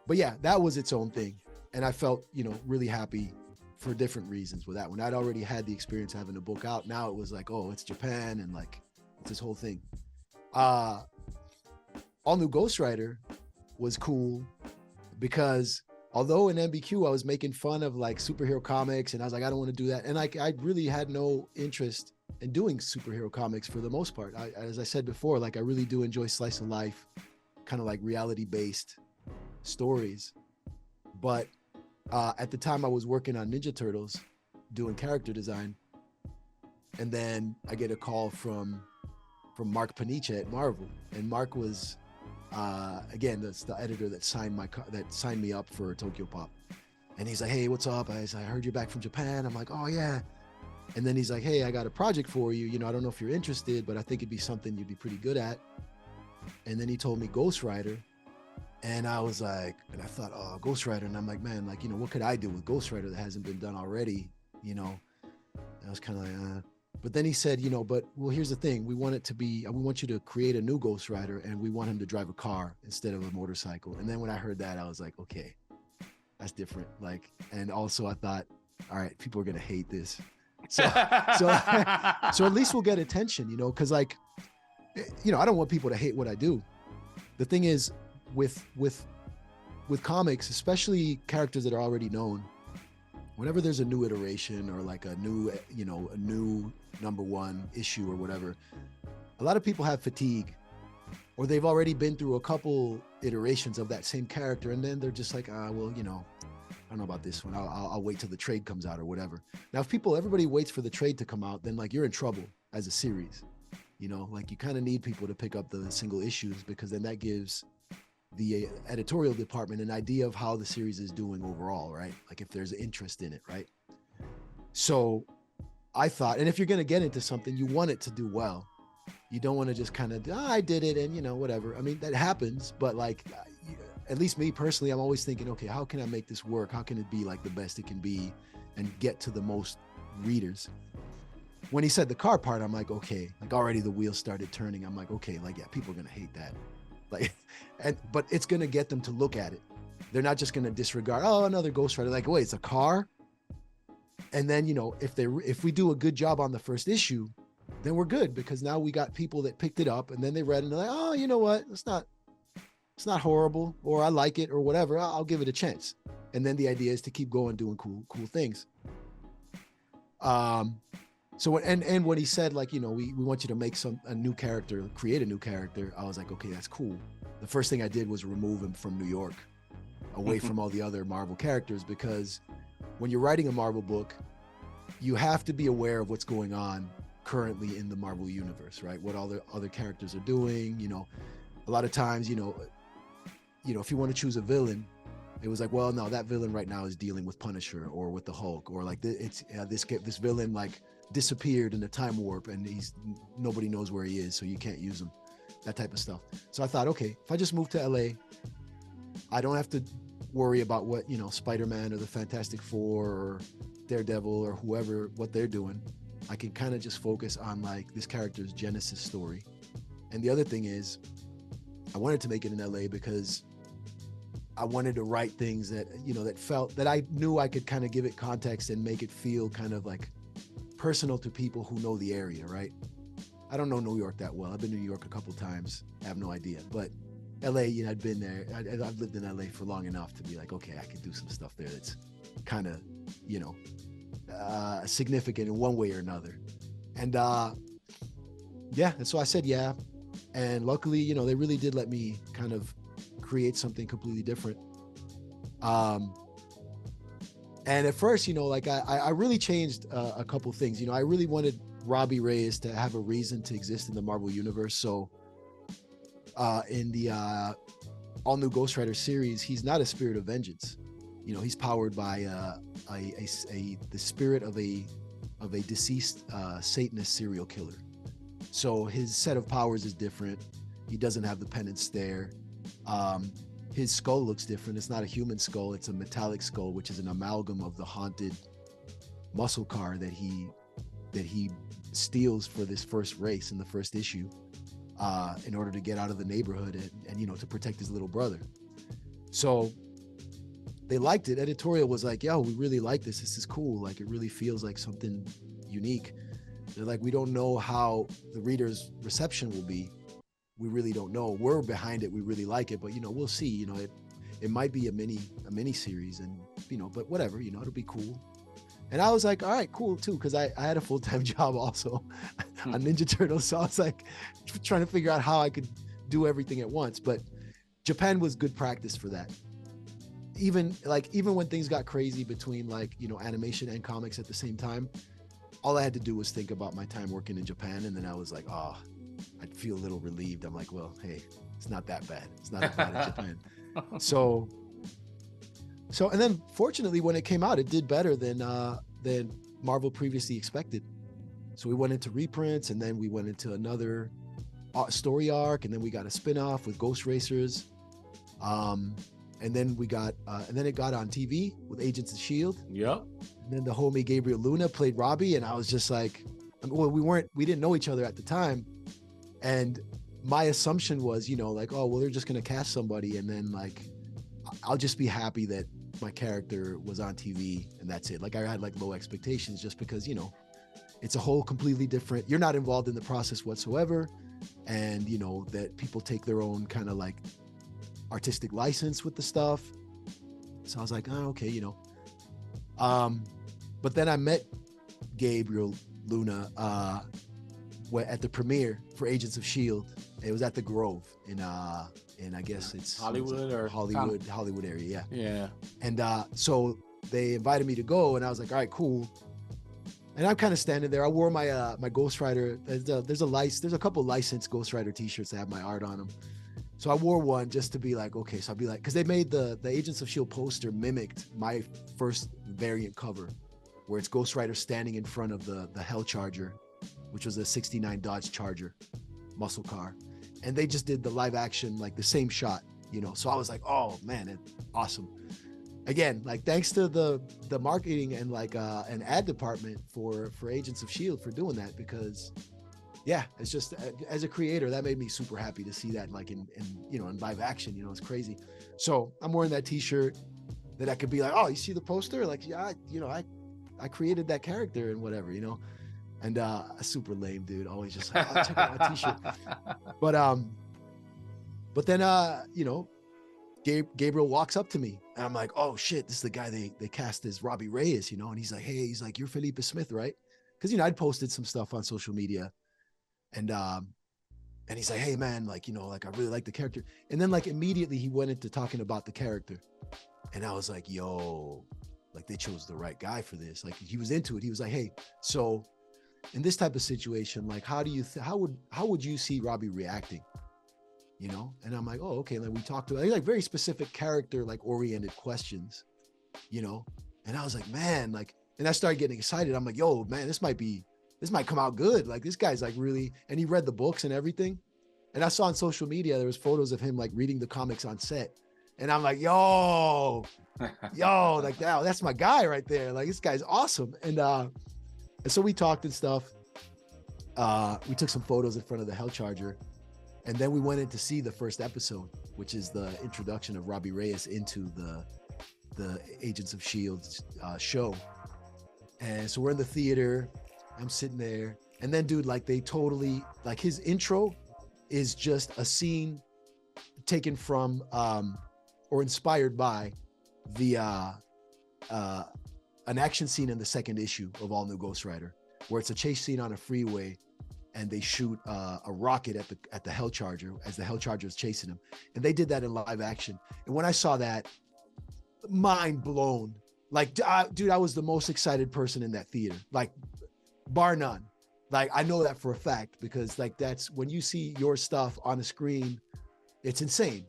But yeah, that was its own thing. And I felt, really happy for different reasons with that one. I'd already had the experience having a book out. Now it was like, oh, it's Japan and like, it's this whole thing. All New Ghostwriter was cool because although in MBQ I was making fun of like superhero comics and I was like, I don't want to do that. And I really had no interest in doing superhero comics for the most part. As I said before, like I really do enjoy slice of life, kind of like reality based stories. But at the time I was working on Ninja Turtles doing character design. And then I get a call from Mark Panicha at Marvel. And Mark was, again, that's the editor that signed me up for Tokyo Pop. And he's like, hey, what's up? I heard you're back from Japan. I'm like, oh yeah. And then he's like, hey, I got a project for you. I don't know if you're interested, but I think it'd be something you'd be pretty good at. And then he told me Ghostwriter. And I was like, and I thought, oh, Ghostwriter. And I'm like, man, like, what could I do with Ghostwriter that hasn't been done already? And I was kind of like, But then he said, but well, here's the thing. We want you to create a new Ghost Rider, and we want him to drive a car instead of a motorcycle. And then when I heard that, I was like, okay, that's different. Like, and also I thought, all right, people are going to hate this. So at least we'll get attention, cause like, I don't want people to hate what I do. The thing is with comics, especially characters that are already known, whenever there's a new iteration or like a new number one issue or whatever, a lot of people have fatigue, or they've already been through a couple iterations of that same character, and then they're just like, well, I don't know about this one. I'll wait till the trade comes out or whatever. Now, if everybody waits for the trade to come out, then like you're in trouble as a series. Like you kind of need people to pick up the single issues, because then that gives the editorial department an idea of how the series is doing overall, right? Like if there's interest in it, right? So I thought, and if you're going to get into something, you want it to do well. You don't want to just kind of, I did it and whatever. I mean, that happens, but like, at least me personally, I'm always thinking, okay, how can I make this work? How can it be like the best it can be and get to the most readers? When he said the car part, I'm like, okay, like already the wheels started turning. I'm like, okay, like, yeah, people are going to hate that. Like, but it's going to get them to look at it. They're not just going to disregard, oh, another Ghost Rider. Like, wait, it's a car. And then, if we do a good job on the first issue, then we're good, because now we got people that picked it up and then they read and they're like, oh, you know what? It's not horrible, or I like it or whatever. I'll give it a chance. And then the idea is to keep going, doing cool things. So, and when he said, like, we want you to make a new character, create a new character, I was like, okay, that's cool. The first thing I did was remove him from New York, away from all the other Marvel characters, because when you're writing a Marvel book, you have to be aware of what's going on currently in the Marvel universe, right? What all the other characters are doing. A lot of times, if you want to choose a villain, it was like, well, no, that villain right now is dealing with Punisher or with the Hulk, or like this villain like disappeared in a time warp and nobody knows where he is, so you can't use him, that type of stuff. So I thought, okay, if I just move to LA, I don't have to worry about what Spider-Man or the Fantastic Four or Daredevil or whoever, what they're doing. I can kind of just focus on like this character's genesis story. And the other thing is, I wanted to make it in LA because I wanted to write things that that I knew I could kind of give it context and make it feel kind of like personal to people who know the area, right? I don't know New York that well. I've been to New York a couple times. I have no idea. But LA, I'd been there. I've lived in LA for long enough to be like, okay, I can do some stuff there that's kind of, significant in one way or another. And and so I said, yeah. And luckily, they really did let me kind of create something completely different. And at first, I really changed a couple things. I really wanted Robbie Reyes to have a reason to exist in the Marvel Universe. So in the all new Ghost Rider series, he's not a spirit of vengeance. He's powered by the spirit of a deceased Satanist serial killer. So his set of powers is different. He doesn't have the penance there. His skull looks different. It's not a human skull. It's a metallic skull, which is an amalgam of the haunted muscle car that he steals for this first race in the first issue, in order to get out of the neighborhood and to protect his little brother. So they liked it. Editorial was like, yo, we really like this. This is cool. Like, it really feels like something unique. They're like, we don't know how the reader's reception will be. We really don't know. We're behind it. We really like it, but we'll see. It might be a mini series, and but whatever. It'll be cool. And I was like, all right, cool too, because I had a full-time job also on Ninja Turtles, so I was like trying to figure out how I could do everything at once. But Japan was good practice for that. Even when things got crazy between animation and comics at the same time, all I had to do was think about my time working in Japan, and then I was like, I'd feel a little relieved. I'm like, well, hey, it's not that bad. It's not that bad in Japan. So, and then fortunately, when it came out, it did better than Marvel previously expected. So we went into reprints, and then we went into another story arc, and then we got a spin-off with Ghost Racers. And then we got, and then it got on TV with Agents of S.H.I.E.L.D. Yep. And then the homie Gabriel Luna played Robbie, and I was just like, well, we didn't know each other at the time. And my assumption was, you know, like, oh, well, they're just going to cast somebody. And then like, I'll just be happy that my character was on TV and that's it. Like I had like low expectations just because, you know, it's a whole completely different, you're not involved in the process whatsoever. And you know, that people take their own kind of like artistic license with the stuff. So I was like, oh, okay, you know. But then I met Gabriel Luna at the premiere for Agents of S.H.I.E.L.D. It was at the Grove in I guess it's Hollywood or Hollywood area, yeah. Yeah. And so they invited me to go, and I was like, all right, cool. And I'm kind of standing there. I wore my my Ghost Rider. There's a couple licensed Ghost Rider t-shirts that have my art on them. So I wore one just to be like, okay. So I'll be like, because they made the Agents of S.H.I.E.L.D. poster mimicked my first variant cover, where it's Ghost Rider standing in front of the Hell Charger, which was a '69 Dodge Charger muscle car. And they just did the live action, like the same shot, you know. So I was like, oh man, awesome. Again, like thanks to the marketing and like an ad department for Agents of S.H.I.E.L.D. for doing that, because yeah, it's just as a creator, that made me super happy to see that like in you know, in live action, you know, it's crazy. So I'm wearing that t-shirt that I could be like, oh, you see the poster? Like, yeah, you know, I created that character and whatever, you know. And super lame, dude. Always just like, oh, check out my t-shirt. But then you know, Gabriel walks up to me and I'm like, oh shit, this is the guy they cast as Robbie Reyes, you know. And he's like, hey, he's like, you're Felipe Smith, right? Because you know, I'd posted some stuff on social media, and he's like, hey man, like, you know, like I really like the character. And then like immediately he went into talking about the character, and I was like, yo, like they chose the right guy for this. Like he was into it. He was like, hey, so in this type of situation, like how would you see Robbie reacting, you know? And I'm like, oh, okay. Like we talked about like very specific character, like oriented questions, you know? And I was like, man, like, and I started getting excited. I'm like, yo, man, this might come out good. Like this guy's like really, and he read the books and everything. And I saw on social media, there was photos of him like reading the comics on set. And I'm like, yo, like that's my guy right there. Like this guy's awesome. And so we talked and stuff. We took some photos in front of the Hell Charger, and then we went in to see the first episode, which is the introduction of Robbie Reyes into the Agents of S.H.I.E.L.D. Show. And so we're in the theater. I'm sitting there, and then dude, like they totally like his intro is just a scene taken from or inspired by the an action scene in the second issue of All New Ghost Rider, where it's a chase scene on a freeway and they shoot a rocket at the Hell Charger as the Hell Charger is chasing him. And they did that in live action. And when I saw that, mind blown. Like, dude, I was the most excited person in that theater, like bar none. Like, I know that for a fact, because like, that's when you see your stuff on the screen, it's insane.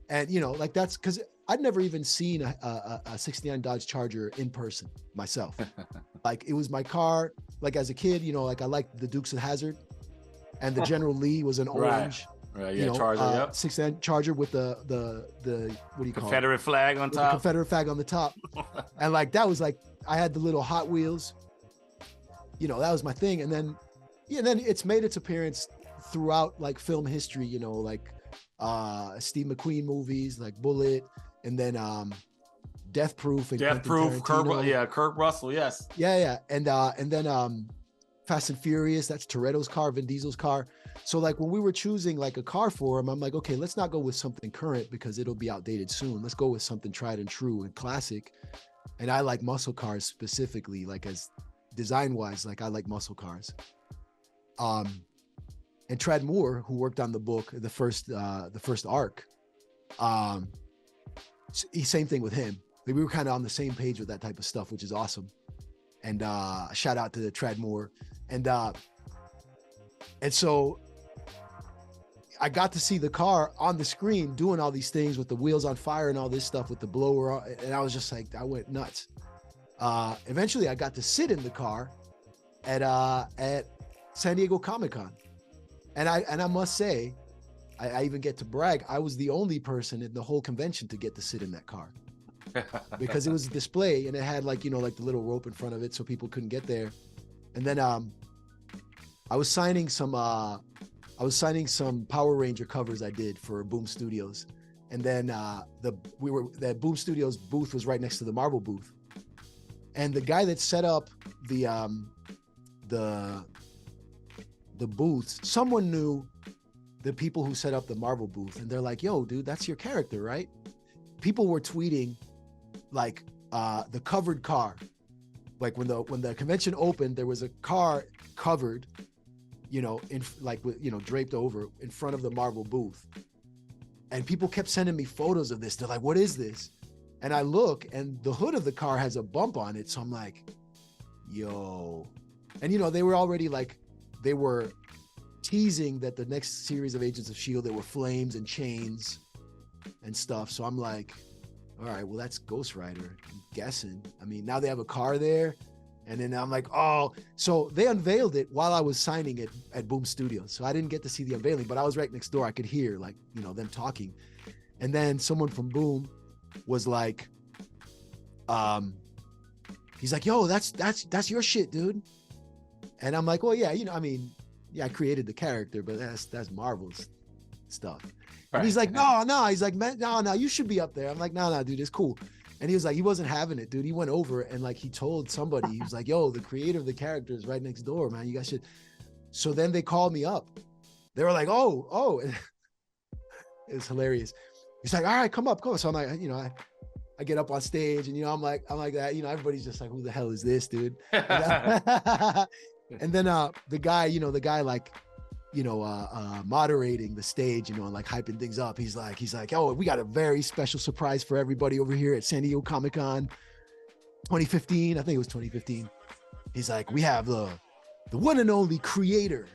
And, you know, like that's because I'd never even seen a 69 Dodge Charger in person myself. Like it was my car, like as a kid, you know, like I liked the Dukes of Hazzard, and the General Lee was an orange, right, you yeah, know, Charger, yep. 69 Charger with the what do you call Confederate it? flag on With top. the Confederate flag on the top. And like, that was like, I had the little Hot Wheels, you know, that was my thing. And then, yeah, then it's made its appearance throughout like film history, you know, like Steve McQueen movies like Bullet, and then Death Proof and Kurt Russell, yes. Yeah. And then Fast and Furious, that's Toretto's car, Vin Diesel's car. So like when we were choosing like a car for him, I'm like, okay, let's not go with something current because it'll be outdated soon. Let's go with something tried and true and classic. And I like muscle cars specifically, like as design wise, like I like muscle cars. And Tradd Moore, who worked on the book, the first arc, same thing with him. We were kind of on the same page with that type of stuff, which is awesome. And shout out to Tradd Moore. And so I got to see the car on the screen doing all these things with the wheels on fire and all this stuff with the blower. And I was just like, I went nuts. Eventually I got to sit in the car at San Diego Comic-Con. And I must say, I even get to brag, I was the only person in the whole convention to get to sit in that car. Because it was a display and it had like, you know, like the little rope in front of it so people couldn't get there. And then I was signing some Power Ranger covers I did for Boom Studios, and then that Boom Studios booth was right next to the Marvel booth, and the guy that set up the booths, someone knew the people who set up the Marvel booth, and they're like, "Yo, dude, that's your character, right?" People were tweeting like the covered car, like when the convention opened, there was a car covered, you know, in like with, you know, draped over in front of the Marvel booth, and people kept sending me photos of this. They're like, "What is this?" And I look, and the hood of the car has a bump on it, so I'm like, "Yo," and you know, they were already like, they were teasing that the next series of Agents of S.H.I.E.L.D., there were flames and chains and stuff. So I'm like, all right, well, that's Ghost Rider, I'm guessing. I mean, now they have a car there. And then I'm like, oh, so they unveiled it while I was signing it at Boom Studios. So I didn't get to see the unveiling, but I was right next door. I could hear, like, you know, them talking. And then someone from Boom was like, he's like, yo, that's your shit, dude. And I'm like, well, yeah, you know, I mean, yeah, I created the character, but that's Marvel's stuff. Right. And he's like, no, he's like, man, no, you should be up there. I'm like, no, dude, it's cool. And he was like, he wasn't having it, dude. He went over and like, he told somebody, he was like, yo, the creator of the character is right next door, man. You guys should. So then they called me up. They were like, oh. It was hilarious. He's like, all right, come up. So I'm like, you know, I get up on stage and, you know, I'm like that, you know, everybody's just like, who the hell is this, dude? And then the guy like, you know, moderating the stage, you know, and like hyping things up. He's like, oh, we got a very special surprise for everybody over here at San Diego Comic-Con 2015. I think it was 2015. He's like, we have the one and only creator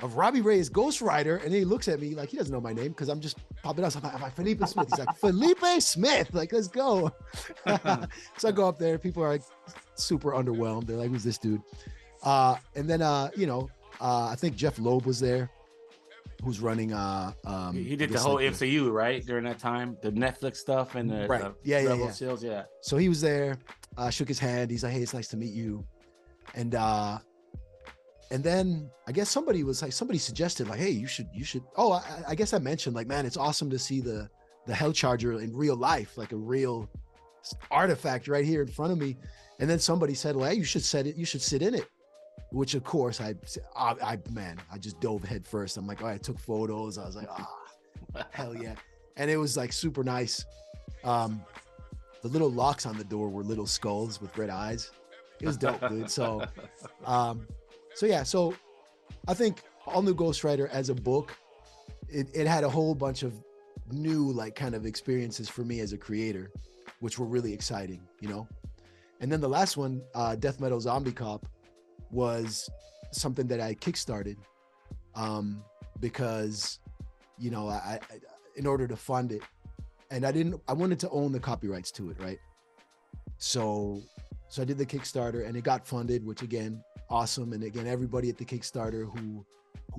of Robbie Reyes Ghost Rider. And then he looks at me like he doesn't know my name because I'm just popping up. I'm like, Felipe Smith. He's like, Felipe Smith. Like, let's go. So I go up there. People are like super underwhelmed. They're like, who's this dude? And then, you know, I think Jeff Loeb was there, who's running. He did the whole like MCU, right? During that time, the Netflix stuff and the right. Rebel Seals, yeah. So he was there, shook his hand. He's like, hey, it's nice to meet you. And then I guess somebody suggested like, hey, you should. Oh, I guess I mentioned like, man, it's awesome to see the Hell Charger in real life, like a real artifact right here in front of me. And then somebody said, well, hey, you should sit in it. Which of course I just dove head first. I'm like, all right, I took photos. I was like, hell yeah. And it was like super nice. The little locks on the door were little skulls with red eyes. It was dope, dude. So yeah. So I think All New Ghost Rider as a book, it had a whole bunch of new like kind of experiences for me as a creator, which were really exciting, you know? And then the last one, Death Metal Zombie Cop, was something that I kickstarted because, you know, I in order to fund it, and I wanted to own the copyrights to it, right? So I did the Kickstarter and it got funded, which again, awesome. And again, everybody at the Kickstarter who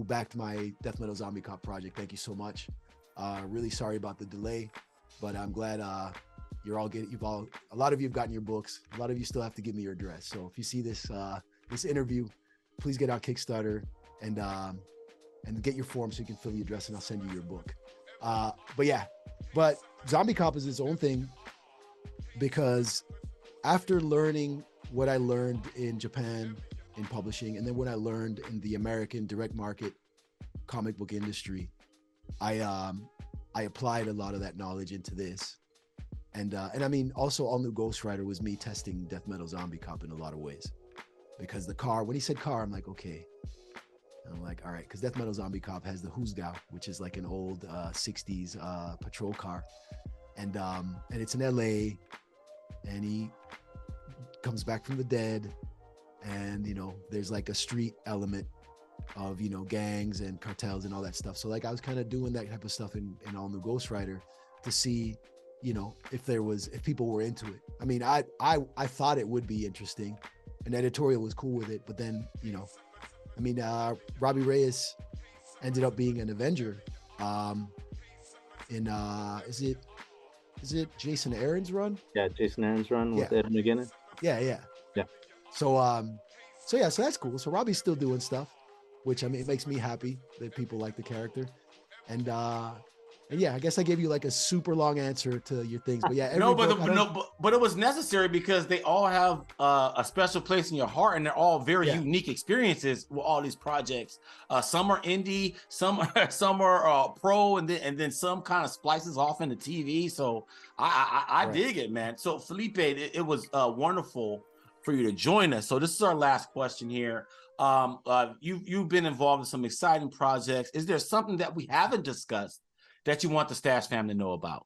backed my Death Metal Zombie Cop project, thank you so much. Really sorry about the delay, but I'm glad a lot of you have gotten your books. A lot of you still have to give me your address. So if you see this interview, please get our Kickstarter and get your form so you can fill the address and I'll send you your book. But Zombie Cop is its own thing because after learning what I learned in Japan in publishing and then what I learned in the American direct market comic book industry, I applied a lot of that knowledge into this. And I mean, also All New Ghost Rider was me testing Death Metal Zombie Cop in a lot of ways. Because the car, when he said car, I'm like, okay. And I'm like, all right, because Death Metal Zombie Cop has the Husgau, which is like an old 60s patrol car. And it's in LA, and he comes back from the dead. And, you know, there's like a street element of, you know, gangs and cartels and all that stuff. So like I was kind of doing that type of stuff in All New Ghost Rider to see, you know, if people were into it. I mean, I thought it would be interesting. And editorial was cool with it, but then, you know, I mean, Robbie Reyes ended up being an Avenger in is it Jason Aaron's run? Yeah, Jason Aaron's run with Ed McGuinness. Yeah. So that's cool. So Robbie's still doing stuff. which I mean, it makes me happy that people like the character. And yeah, I guess I gave you like a super long answer to your things, but yeah, but it was necessary because they all have a special place in your heart, and they're all very unique experiences with all these projects. Some are indie, some are pro, and then some kind of splices off into TV. So I dig it, man. So Felipe, it was wonderful for you to join us. So this is our last question here. You've been involved in some exciting projects. Is there something that we haven't discussed that you want the Stash fam to know about?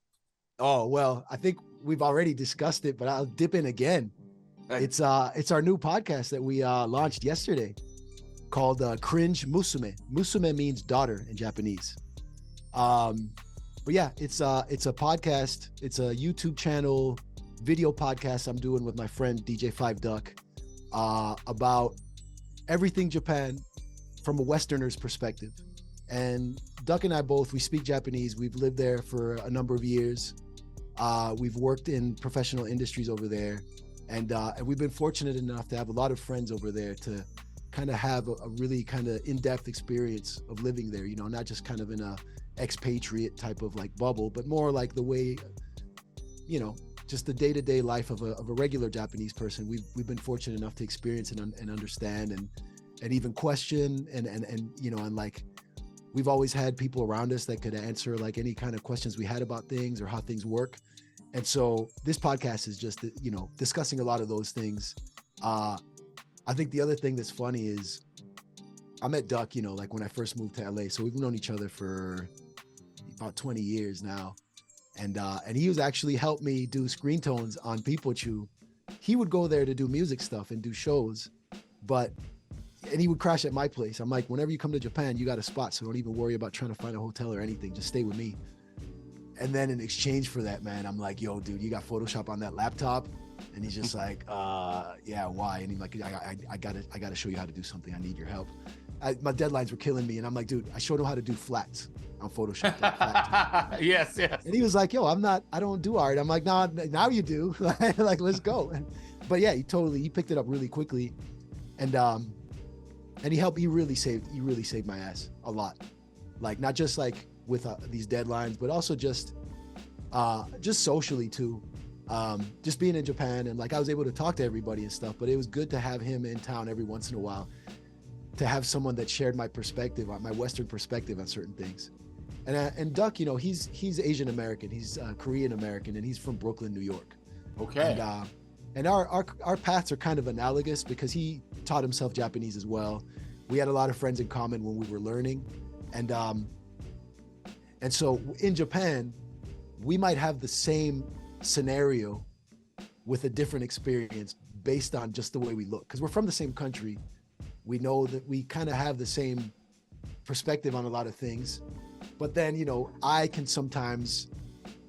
Oh, well, I think we've already discussed it, but I'll dip in again. It's our new podcast that we launched yesterday called Cringe Musume. Musume means daughter in Japanese. But yeah, it's a podcast. It's a YouTube channel, video podcast I'm doing with my friend DJ 5 Duck about everything Japan from a Westerner's perspective. And Duck and I both, we speak Japanese. We've lived there for a number of years. We've worked in professional industries over there. And we've been fortunate enough to have a lot of friends over there to kind of have a really kind of in-depth experience of living there, you know, not just kind of in a expatriate type of like bubble, but more like the way, you know, just the day-to-day life of a regular Japanese person. We've been fortunate enough to experience and understand and even question and you know, and like, we've always had people around us that could answer like any kind of questions we had about things or how things work. And so this podcast is just, you know, discussing a lot of those things. I think the other thing that's funny is I met Duck, you know, like when I first moved to LA. So we've known each other for about 20 years now. And he was actually helped me do screen tones on Peepo Choo. He would go there to do music stuff and do shows, and he would crash at my place. I'm like, whenever you come to Japan, you got a spot, so don't even worry about trying to find a hotel or anything. Just stay with me. And then in exchange for that, man, I'm like, yo, dude, you got Photoshop on that laptop? And he's just like, yeah, why? And he's like, I gotta show you how to do something. I need your help. My deadlines were killing me, and I'm like, dude, I showed him how to do flats on Photoshop. Like flat yes. And he was like, yo, I don't do art. I'm like, nah, now you do. Like, let's go. But yeah, he picked it up really quickly. And he helped. He really saved my ass a lot. Like not just like with these deadlines, but also just socially too. Just being in Japan and like I was able to talk to everybody and stuff. But it was good to have him in town every once in a while, to have someone that shared my perspective, my Western perspective on certain things. And Duck, you know, he's Asian American, he's Korean American, and he's from Brooklyn, New York. Okay. And our paths are kind of analogous because he taught himself Japanese as well. We had a lot of friends in common when we were learning. And so in Japan, we might have the same scenario with a different experience based on just the way we look. Because we're from the same country. We know that we kind of have the same perspective on a lot of things. But then, you know, I can sometimes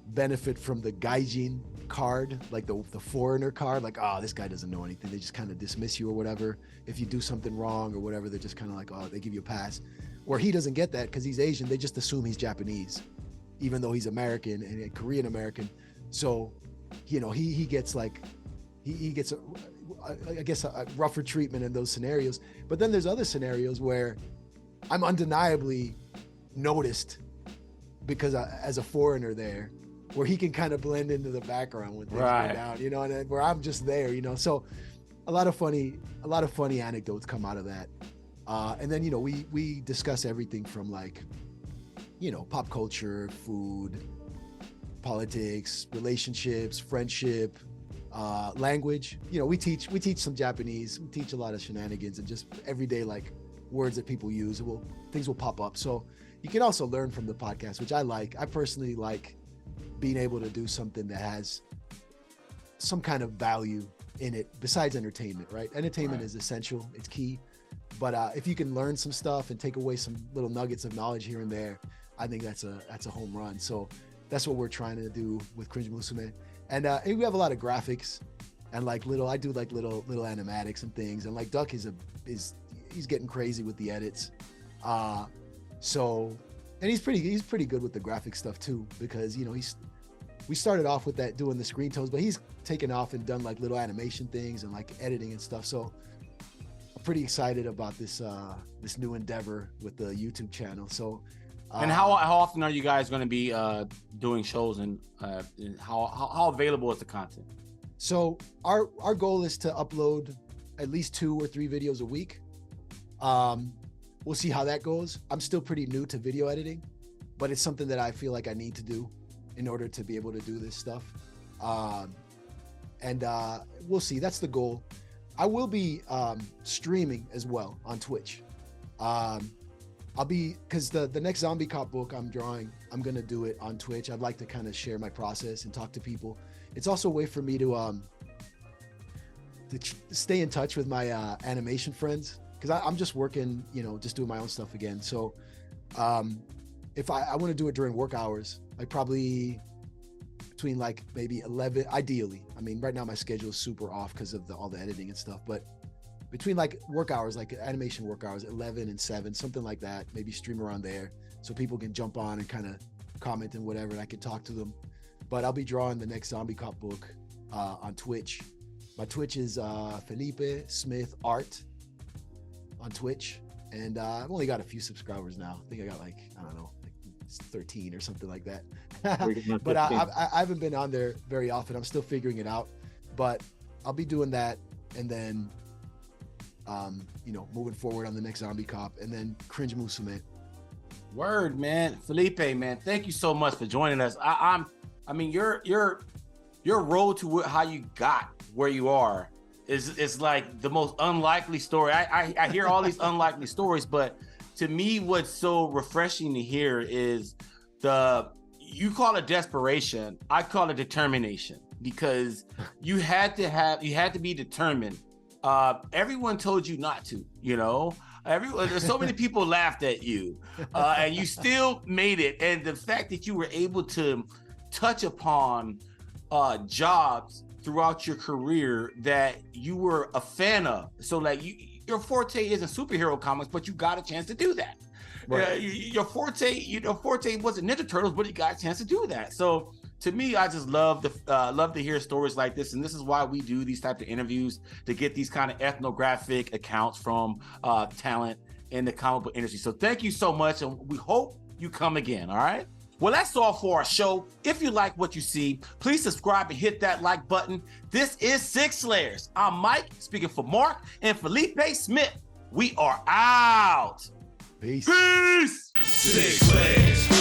benefit from the gaijin card, like the foreigner card, like, oh, this guy doesn't know anything. They just kind of dismiss you or whatever. If you do something wrong or whatever, they're just kind of like, oh, they give you a pass. Or he doesn't get that because he's Asian. They just assume he's Japanese, even though he's American and Korean American. So, you know, he gets like, he gets, I guess, a rougher treatment in those scenarios. But then there's other scenarios where I'm undeniably noticed because as a foreigner there, where he can kind of blend into the background when things go down, you know, and where I'm just there, you know. So a lot of funny anecdotes come out of that. And then, you know, we discuss everything from like, you know, pop culture, food, politics, relationships, friendship, language. You know, we teach some Japanese, we teach a lot of shenanigans and just everyday like words that people use. Things will pop up. So you can also learn from the podcast, which I like. I personally like being able to do something that has some kind of value in it besides entertainment, right? Entertainment is essential, it's key. But if you can learn some stuff and take away some little nuggets of knowledge here and there, I think that's a home run. So that's what we're trying to do with Cringe Musume. And we have a lot of graphics and like I do like little animatics and things. And like Duck he's getting crazy with the edits. And he's pretty good with the graphic stuff too, because, you know, we started off with that doing the screen tones, but he's taken off and done like little animation things and like editing and stuff. So pretty excited about this this new endeavor with the YouTube channel. So, and how often are you guys going to be doing shows, and how available is the content? So our goal is to upload at least 2 or 3 videos a week. We'll see how that goes. I'm still pretty new to video editing, but it's something that I feel like I need to do in order to be able to do this stuff. And we'll see. That's the goal. I will be streaming as well on Twitch. I'll be, because the next Zombie Cop book I'm drawing, I'm gonna do it on Twitch. I'd like to kind of share my process and talk to people. It's also a way for me to stay in touch with my animation friends, because I'm just working, you know, just doing my own stuff again. So if I want to do it during work hours, like probably between like maybe 11, ideally. I mean, right now my schedule is super off because of all the editing and stuff, but between like work hours, like animation work hours, 11 and 7, something like that, maybe stream around there so people can jump on and kind of comment and whatever, and I can talk to them. But I'll be drawing the next Zombie Cop book on Twitch. My Twitch is Felipe Smith Art on Twitch. And I've only got a few subscribers now. I think I got like, I don't know, like 13 or something like that. But I haven't been on there very often. I'm still figuring it out. But I'll be doing that, and then, you know, moving forward on the next Zombie Cop, and then Cringe Musume. Word, man. Felipe, man, thank you so much for joining us. I mean, your road to how you got where you are is like the most unlikely story. I hear all these unlikely stories, but to me, what's so refreshing to hear is you call it desperation, I call it determination, because you had to be determined. Everyone told you not to, you know. There's so many people laughed at you, and you still made it. And the fact that you were able to touch upon jobs throughout your career that you were a fan of. So like your forte isn't superhero comics, but you got a chance to do that. Right. Your forte wasn't Ninja Turtles, but you got a chance to do that. So to me, I just love to hear stories like this, and this is why we do these type of interviews, to get these kind of ethnographic accounts from talent in the comic book industry. So thank you so much, and we hope you come again. All right. Well, that's all for our show. If you like what you see, please subscribe and hit that like button. This is Sig Slayers. I'm Mike, speaking for Mark and Felipe Smith. We are out. Peace. Peace. Sig Slayers.